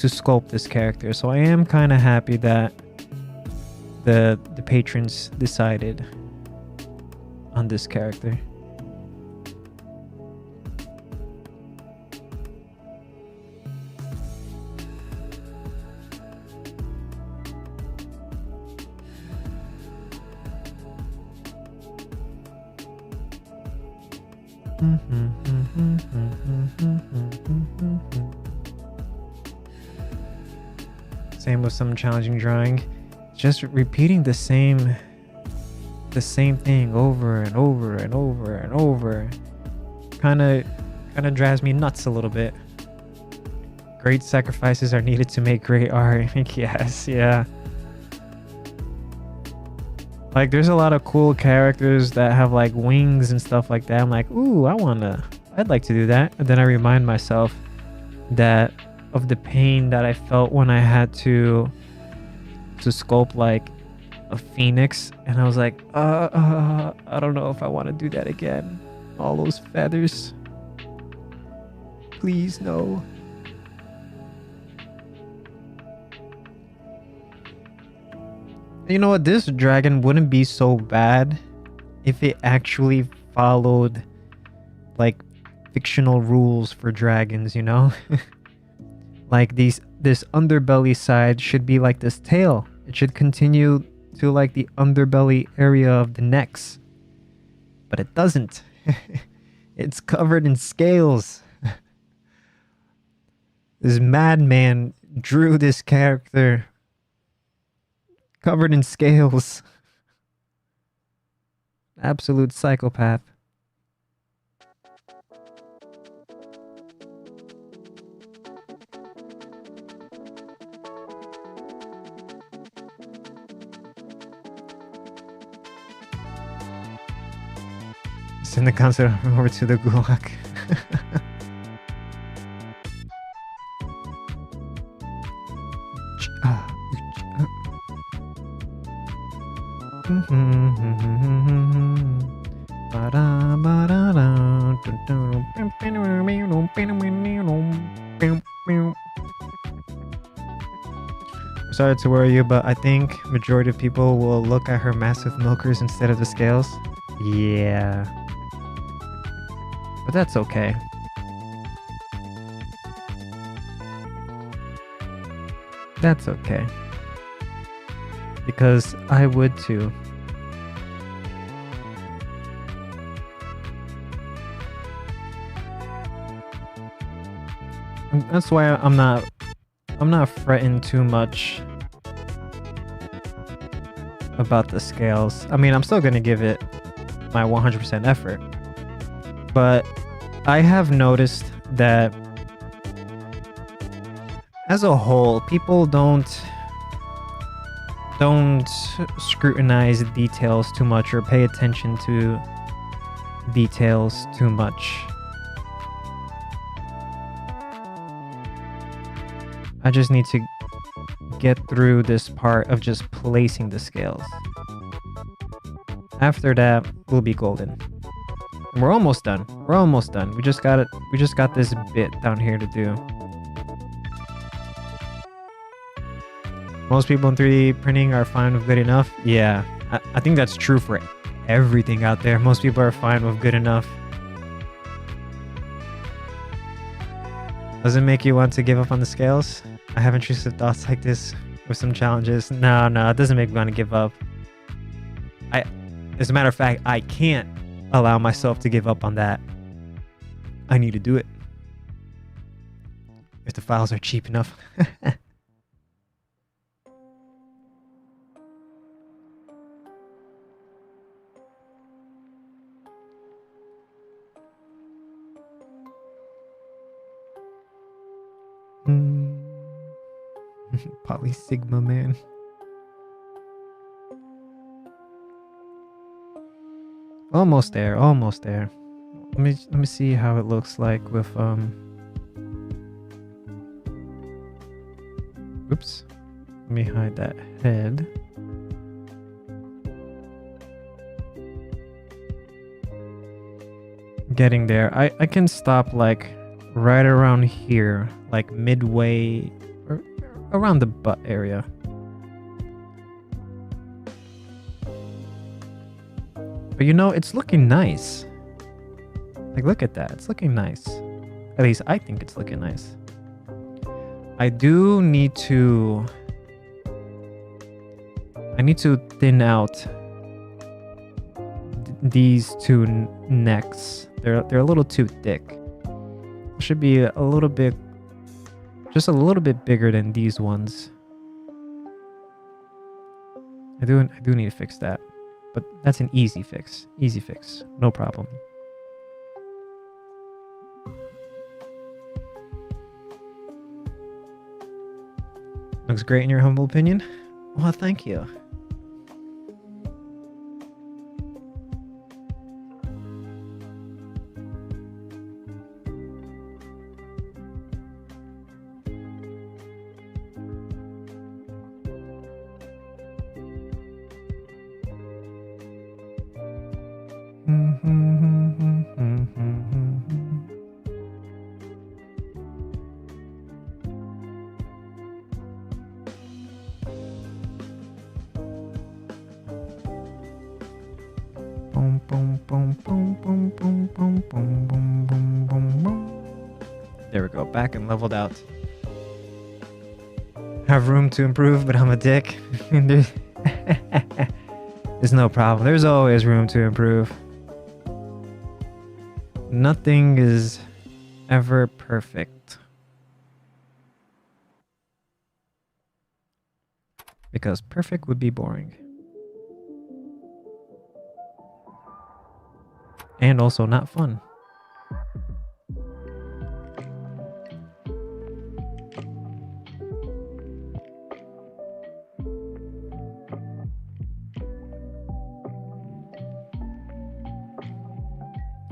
sculpt this character, so I am kind of happy that the patrons decided on this character. Same with some challenging drawing. Just repeating the same thing over and over and over and over kind of drives me nuts a little bit. Great sacrifices are needed to make great art. Yes, yeah. Like there's a lot of cool characters that have like wings and stuff like that. I'm like, ooh, I'd like to do that. And then I remind myself that of the pain that I felt when I had to sculpt like a phoenix, and I was like, I don't know if I want to do that again. All those feathers. Please, no. You know what? This dragon wouldn't be so bad if it actually followed like fictional rules for dragons, you know? Like this underbelly side should be like this tail. It should continue to like the underbelly area of the necks. But it doesn't. It's covered in scales. This madman drew this character covered in scales. Absolute psychopath. Send the concept over to the gulag. Sorry to worry you, but I think majority of people will look at her massive milkers instead of the scales. Yeah. But that's okay. That's okay. Because I would too. That's why I'm not fretting too much about the scales. I mean, I'm still gonna give it my 100% effort, but I have noticed that as a whole, people don't scrutinize details too much or pay attention to details too much. I just need to get through this part of just placing the scales. After that, we'll be golden. And we're almost done. We're almost done. We just got this bit down here to do. Most people in 3D printing are fine with good enough. Yeah, I think that's true for everything out there. Most people are fine with good enough. Does it make you want to give up on the scales? I have intrusive thoughts like this with some challenges. No, it doesn't make me want to give up. As a matter of fact, I can't allow myself to give up on that. I need to do it. If the files are cheap enough. Poly Sigma man. Almost there. Let me see how it looks like with oops. Let me hide that head. Getting there. I can stop like right around here, like midway or around the butt area. But you know, it's looking nice. Like, look at that. It's looking nice. At least I think it's looking nice. I do need to... I need to thin out these two necks. They're a little too thick. Should be a little bit... just a little bit bigger than these ones. I do need to fix that. But that's an easy fix. Easy fix. No problem. Looks great in your humble opinion? Well, thank you. There we go, back and leveled out. Have room to improve, but I'm a dick. There's no problem. There's always room to improve. Nothing is ever perfect. Because perfect would be boring. And also not fun.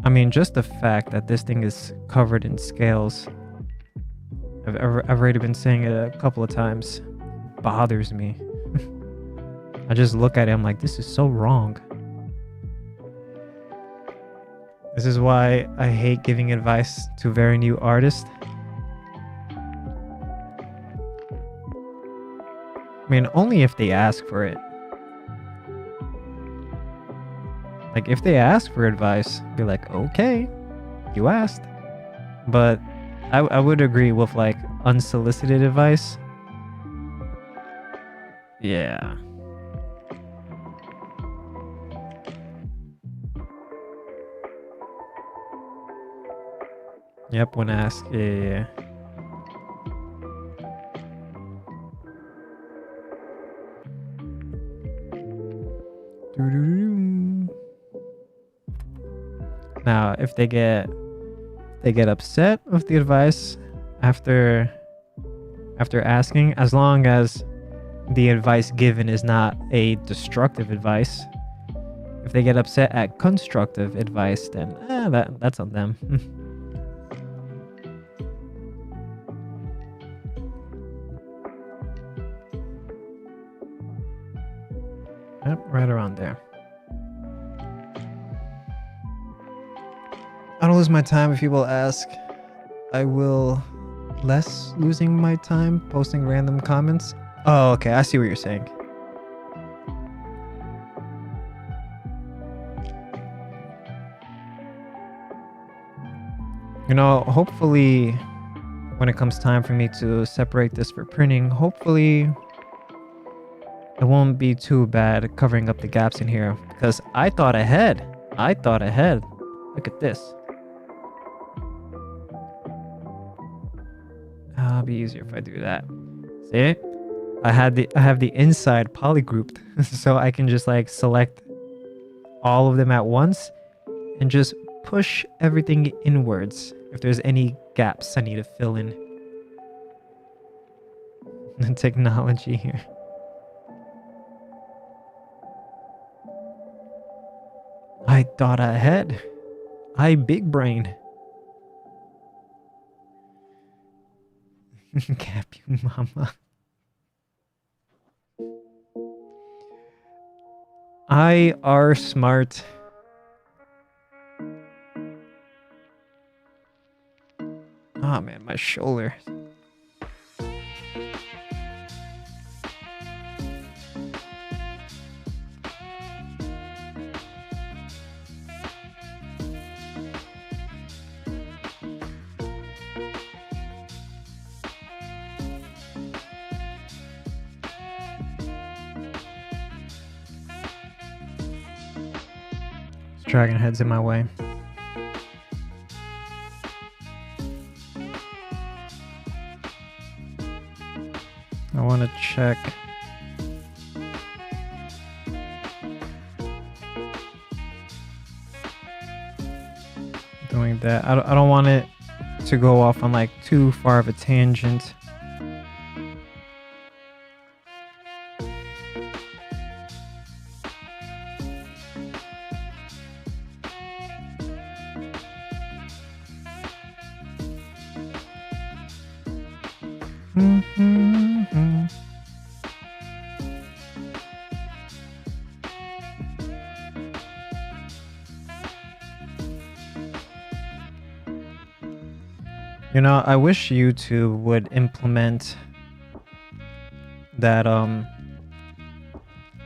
I mean, just the fact that this thing is covered in scales, I've already been saying it a couple of times, bothers me. I just look at it, I'm like, this is so wrong. This is why I hate giving advice to very new artists. I mean, only if they ask for it. Like, if they ask for advice, be like, okay, you asked. But I would agree with, like, unsolicited advice. Yeah. Yep, when asked. Yeah. Doo-doo-doo. Now, if they get upset with the advice after asking, as long as the advice given is not a destructive advice. If they get upset at constructive advice, then that's on them. Yep, right around there. I don't lose my time if people ask. I will less losing my time posting random comments. Oh, okay. I see what you're saying. You know, hopefully when it comes time for me to separate this for printing, hopefully it won't be too bad covering up the gaps in here, because I thought ahead. Look at this. It'll be easier if I do that. See? I have the inside polygrouped, so I can just like select all of them at once and just push everything inwards if there's any gaps I need to fill in. The technology here. I thought ahead. I big brain. Cap you, mama. I are smart. Oh man, my shoulder. Dragon head's in my way. I want to check. Doing that. I don't want it to go off on like too far of a tangent. You know, I wish YouTube would implement that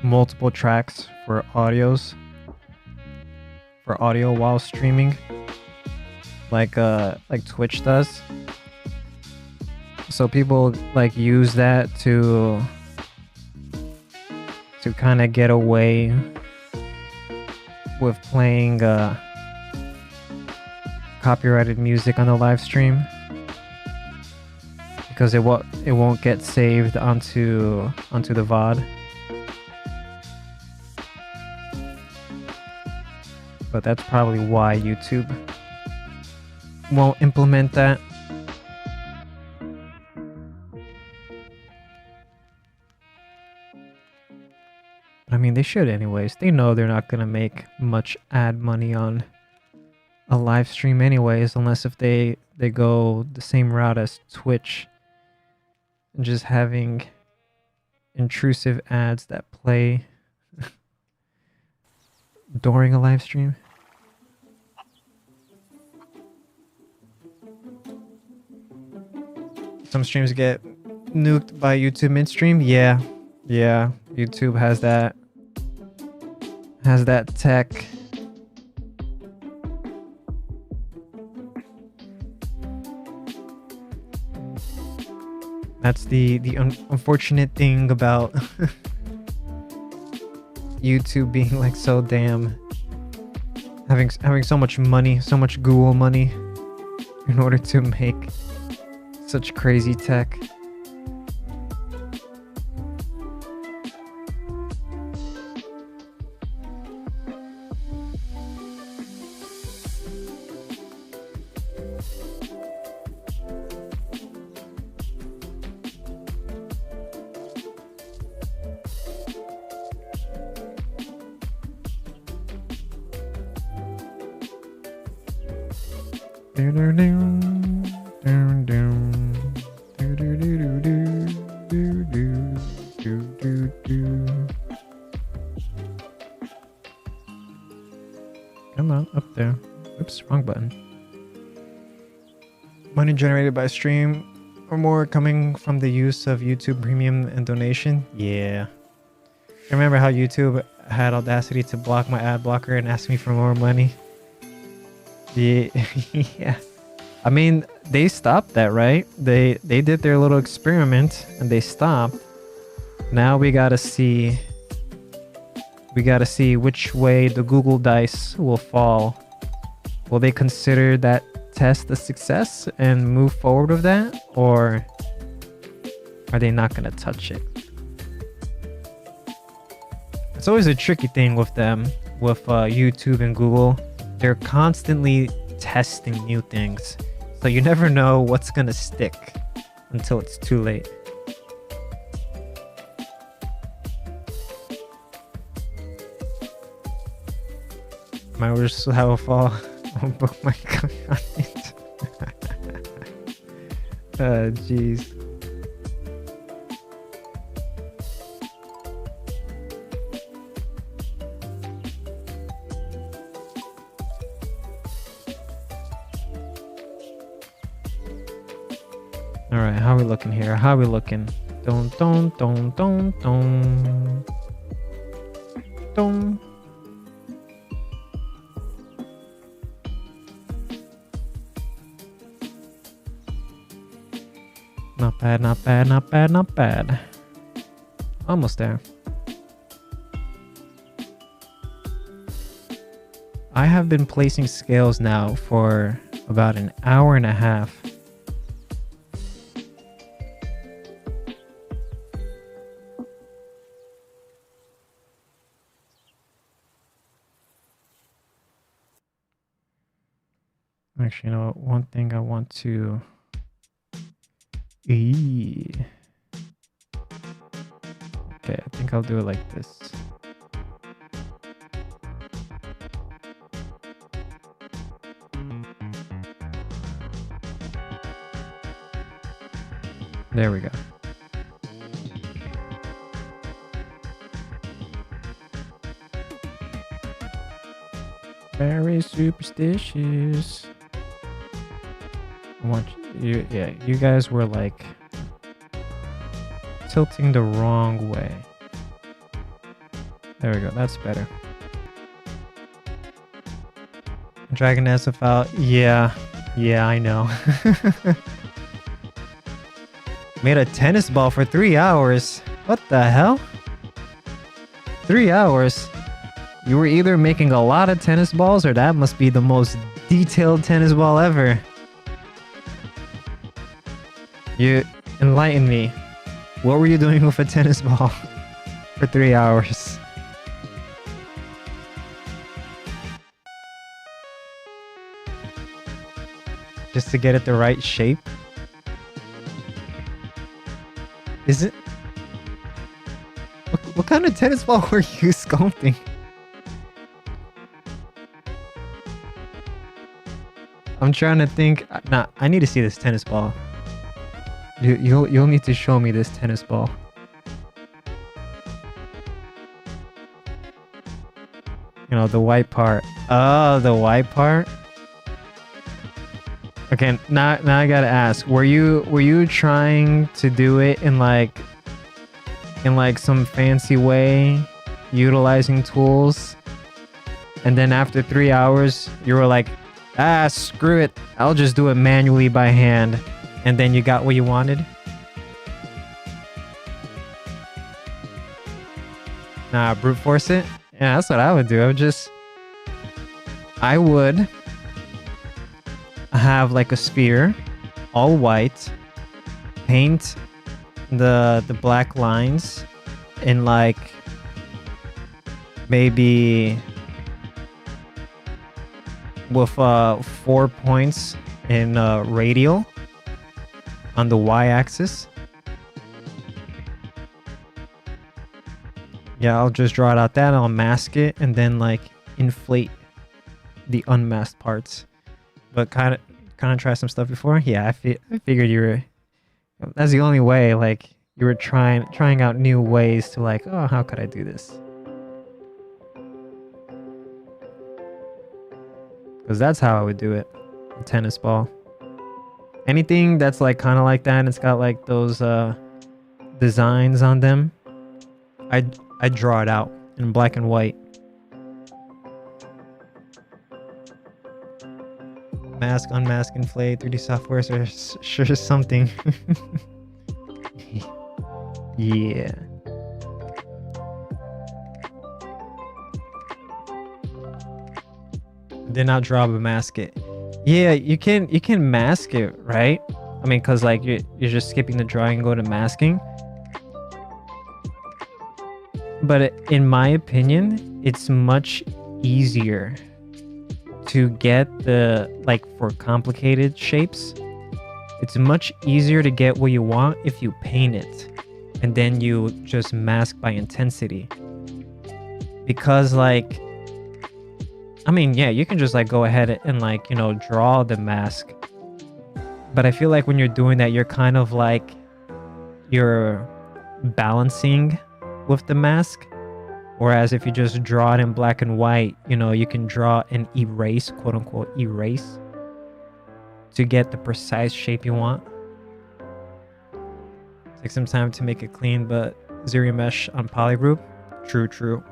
multiple tracks for audio while streaming, like Twitch does. So people like use that to kind of get away with playing copyrighted music on the live stream, because it won't get saved onto the VOD. But that's probably why YouTube won't implement that. But I mean, they should anyways. They know they're not gonna make much ad money on a live stream anyways, unless if they go the same route as Twitch, just having intrusive ads that play during a live stream. Some streams get nuked by YouTube midstream. Yeah, YouTube has that tech. That's the unfortunate thing about YouTube being like so damn having so much money, so much Google money in order to make such crazy tech. Come on, up there. Oops, wrong button. Money generated by stream or more coming from the use of YouTube Premium and donation? Yeah. Remember how YouTube had audacity to block my ad blocker and ask me for more money? Yeah. Yeah. I mean, they stopped that, right? They did their little experiment and they stopped. Now we gotta see which way the Google dice will fall. Will they consider that test a success and move forward with that, or are they not gonna touch it? It's always a tricky thing with them, with YouTube and Google. They're constantly testing new things, so you never know what's gonna stick until it's too late. My orders still have a fall on bookmark content. Jeez. All right, how are we looking here? How are we looking? Don't. Not bad, not bad, not bad, not bad. Almost there. I have been placing scales now for about an hour and a half. Actually, you know what? One thing I want to... Okay, I think I'll do it like this. There we go. Very superstitious. I want you, yeah, you guys were like tilting the wrong way. There we go, that's better. Dragon SFL, yeah, I know. Made a tennis ball for 3 hours. What the hell? 3 hours? You were either making a lot of tennis balls or that must be the most detailed tennis ball ever. You enlighten me. What were you doing with a tennis ball for 3 hours? Just to get it the right shape? Is it? What kind of tennis ball were you sculpting? I'm trying to think. Nah, I need to see this tennis ball. You'll need to show me this tennis ball. You know, the white part. Oh, the white part. Okay, now I gotta ask. Were you trying to do it in like some fancy way, utilizing tools, and then after 3 hours you were like, ah, screw it, I'll just do it manually by hand, and then you got what you wanted? Nah, brute force it. Yeah, that's what I would do. I would have like a sphere, all white, paint the black lines in like maybe with 4 points in radial on the y-axis. Yeah, I'll just draw it out that, I'll mask it, and then like inflate the unmasked parts. But kind of try some stuff before. Yeah, I figured you were. That's the only way. Like you were trying out new ways to like, oh, how could I do this? Because that's how I would do it. A tennis ball. Anything that's like kind of like that, and it's got like those designs on them. I draw it out in black and white. Mask, unmask, inflate, 3D software, so sure something. Yeah. Did not draw but mask it. Yeah, you can mask it, right? I mean, cause like you're just skipping the drawing and go to masking. But in my opinion, it's much easier to get the, like for complicated shapes, it's much easier to get what you want if you paint it and then you just mask by intensity. Because like, I mean, yeah, you can just like go ahead and like, you know, draw the mask. But I feel like when you're doing that, you're kind of like, you're balancing with the mask. Whereas if you just draw it in black and white, you know, you can draw and erase, quote unquote, erase to get the precise shape you want. Take some time to make it clean, but zero mesh on polygroup. True.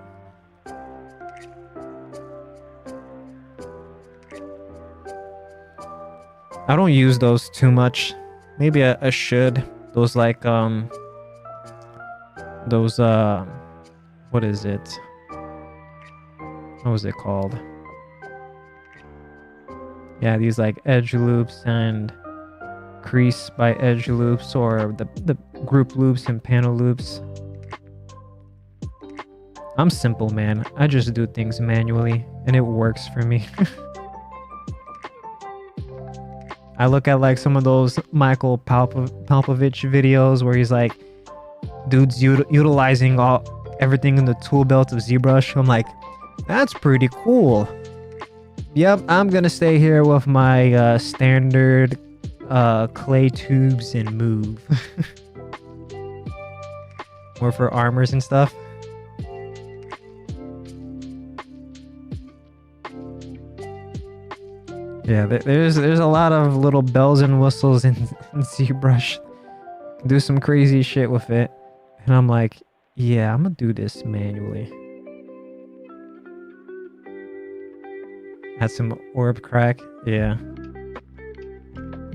I don't use those too much. Maybe I should. Those like what is it? What was it called? Yeah, these like edge loops and crease by edge loops, or the group loops and panel loops. I'm simple, man. I just do things manually and it works for me. I look at like some of those Michael Palpovich videos where he's like, dudes utilizing everything in the tool belt of ZBrush. I'm like, that's pretty cool. Yep, I'm gonna stay here with my standard clay tubes and move. More for armors and stuff. Yeah, there's a lot of little bells and whistles in ZBrush. Do some crazy shit with it. And I'm like, yeah, I'm gonna do this manually. Had some orb crack. Yeah.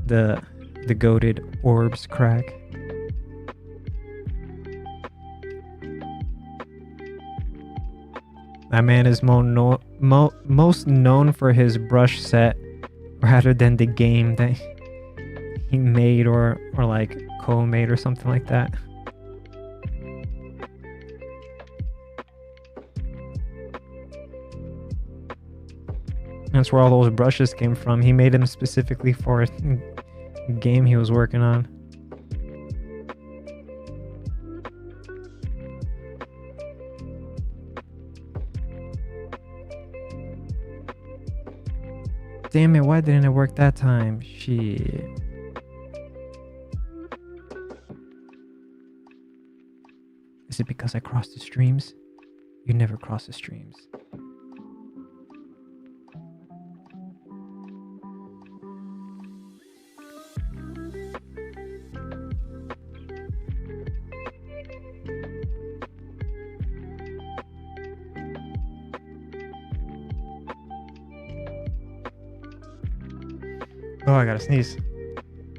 The goated orbs crack. That man is most known for his brush set rather than the game that he made or like co-made or something like that. That's where all those brushes came from. He made them specifically for a game he was working on. Damn it, why didn't it work that time? Shit. Is it because I crossed the streams? You never cross the streams. Oh, I gotta sneeze.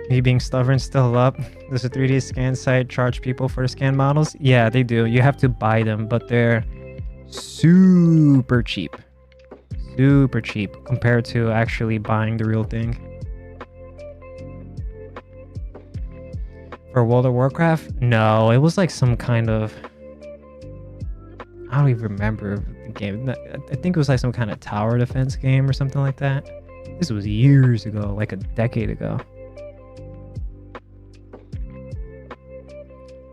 Me being stubborn still up. Does a 3D scan site charge people for the scan models? Yeah, they do. You have to buy them, but they're super cheap. Super cheap compared to actually buying the real thing. For World of Warcraft? No, it was like some kind of... I don't even remember the game. I think it was like some kind of tower defense game or something like that. This was years ago, like a decade ago.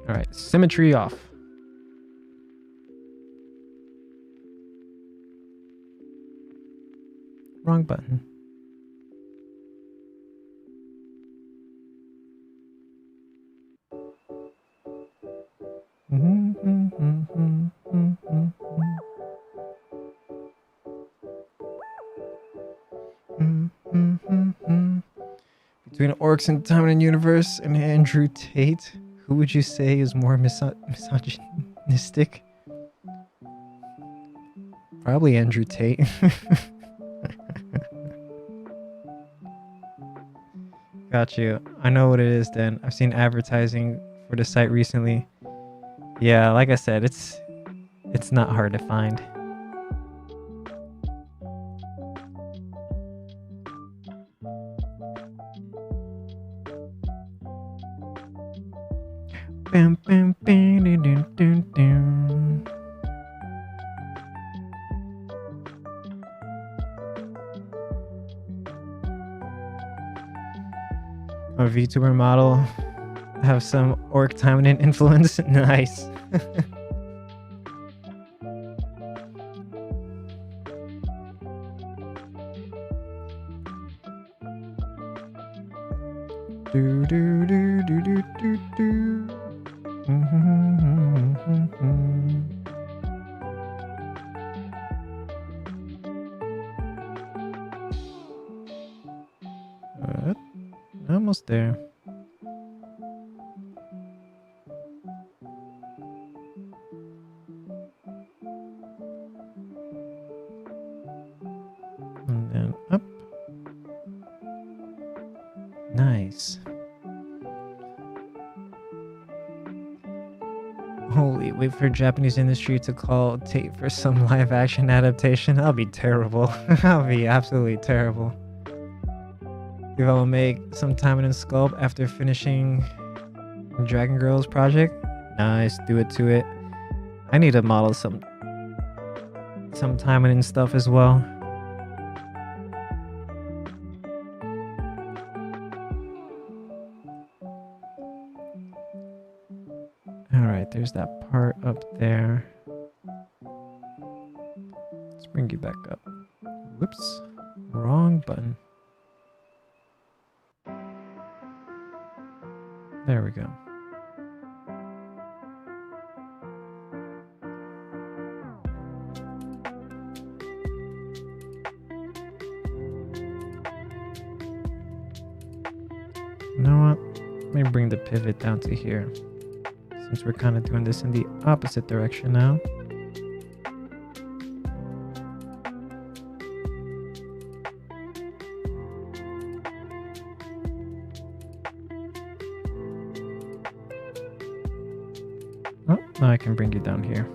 All right, symmetry off. Wrong button. Between Orcs and Time and Universe and Andrew Tate, who would you say is more misogynistic? Probably Andrew Tate. Got you. I know what it is then. I've seen advertising for the site recently. Yeah, like I said, it's not hard to find. Bam, bam, bam, dun, dun, dun, dun. A VTuber model have some orc timing influence. Nice. Do do do do do do do. Almost there. And then up. Nice. Holy, wait for Japanese industry to call Tate for some live action adaptation. That'll be terrible. That'll be absolutely terrible. If I will make some time in sculpt after finishing Dragon Girls project. Nice, do it to it. I need to model some timing and stuff as well. Alright, there's that part up there. Let's bring you back up. Whoops, wrong button. There we go. You know what? Let me bring the pivot down to here. Since we're kind of doing this in the opposite direction now. Oh, now I can bring you down here.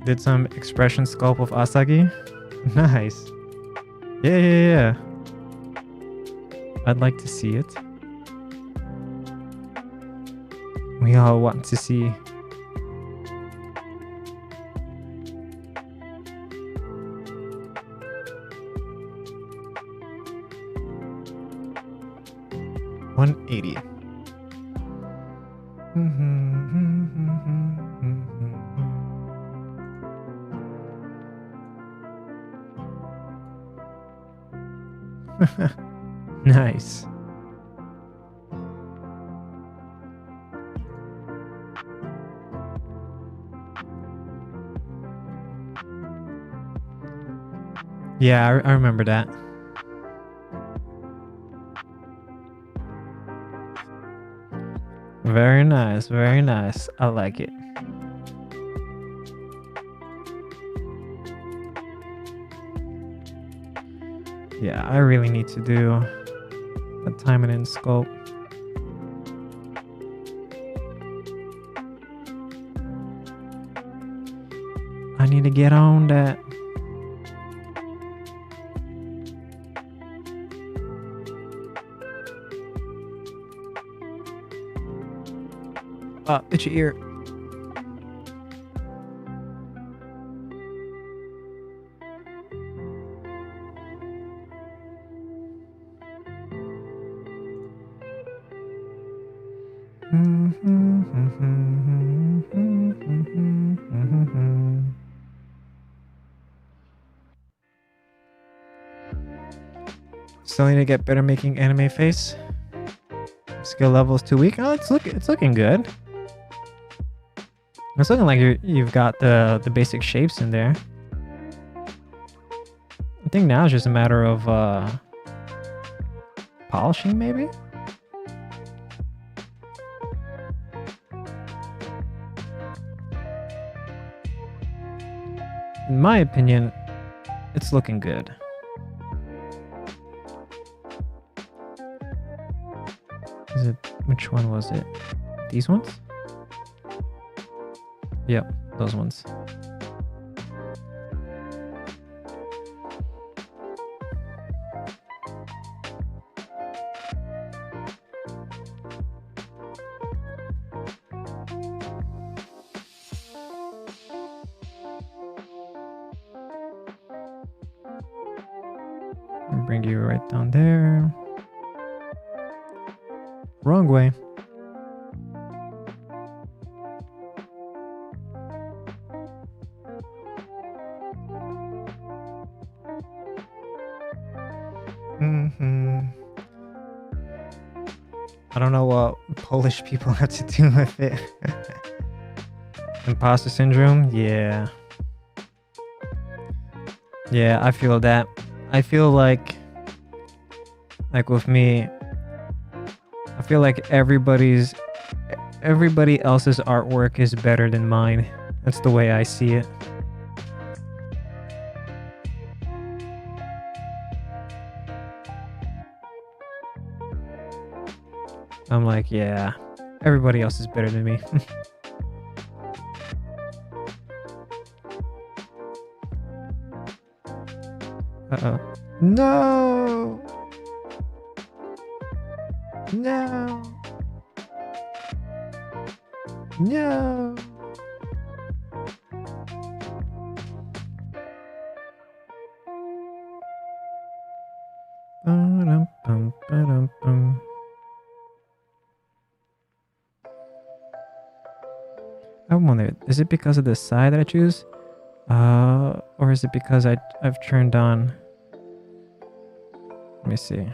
Did some expression sculpt of Asagi. Nice. Yeah. I'd like to see it. We all want to see. $180. Nice. Yeah, I remember that. Very nice, very nice. I like it. Yeah, I really need to do a timing and sculpt. I need to get on that. Itchy ear. Still need to get better making anime face. Skill level is too weak. Oh, it's looking good. It's looking like you've got the basic shapes in there. I think now it's just a matter of polishing, maybe. In my opinion, it's looking good. Is it, which one was it? These ones? Yep, those ones. Bring you right down there. Wrong way. I don't know what Polish people have to do with it. Imposter syndrome? Yeah. Yeah, I feel that. I feel like with me, I feel like everybody else's artwork is better than mine. That's the way I see it. I'm like, yeah, everybody else is better than me. Uh-oh. No! No! No! Ba-dum-bum. I wonder, is it because of the side that I choose? Or is it because I've turned on... Let me see.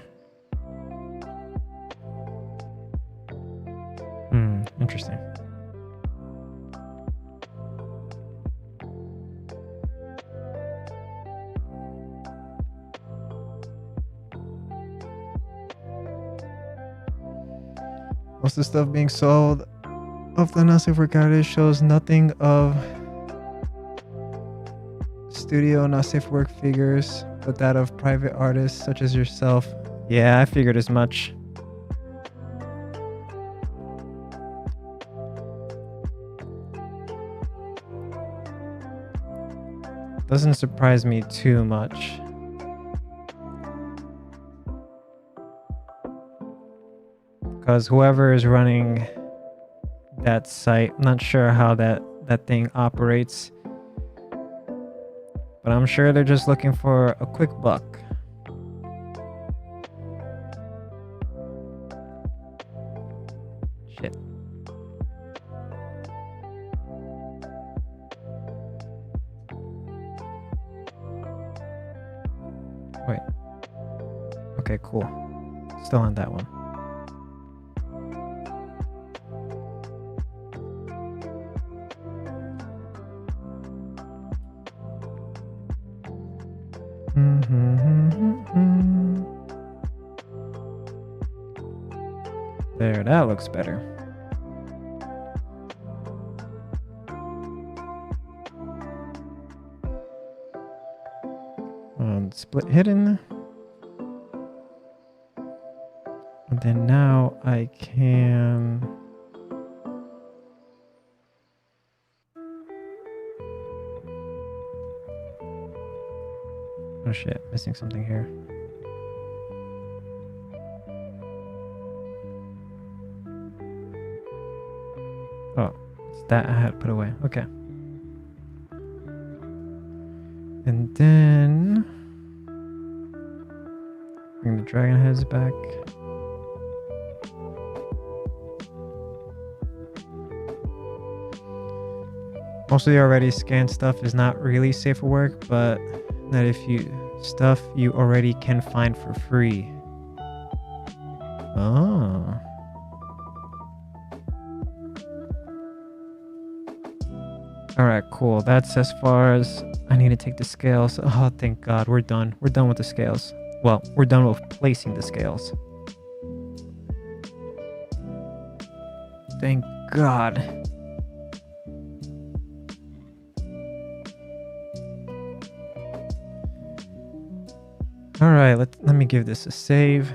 Interesting. Most of the stuff being sold of the not safe work artist shows nothing of studio not safe work figures, but that of private artists such as yourself. Yeah, I figured as much. Doesn't surprise me too much. Because whoever is running that site, I'm not sure how that thing operates. But I'm sure they're just looking for a quick buck. Shit. Wait. Okay, cool. Still on that one. There, that looks better. Split hidden. then now I can... Oh shit, missing something here. Oh, it's that I had put away. Okay. And then bring the dragon heads back. Most of the already scanned stuff is not really safe for work, but that if you stuff you already can find for free. Oh. Alright, cool. That's as far as I need to take the scales. Oh, thank God. We're done. We're done with the scales. Well, we're done with placing the scales. Thank God. Alright, let me give this a save.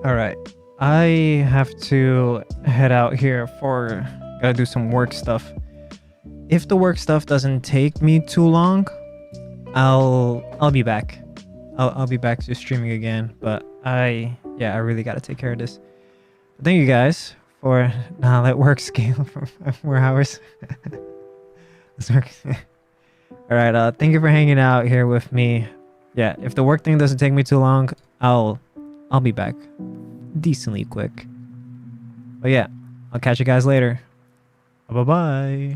Alright, I have to head out here for... Gotta do some work stuff. If the work stuff doesn't take me too long, I'll be back. I'll be back to streaming again, but I really gotta take care of this. Thank you guys for... Nah, let work scale for 5 more hours. This work... Alright, thank you for hanging out here with me. Yeah, if the work thing doesn't take me too long, I'll be back decently quick. But yeah, I'll catch you guys later. Bye-bye.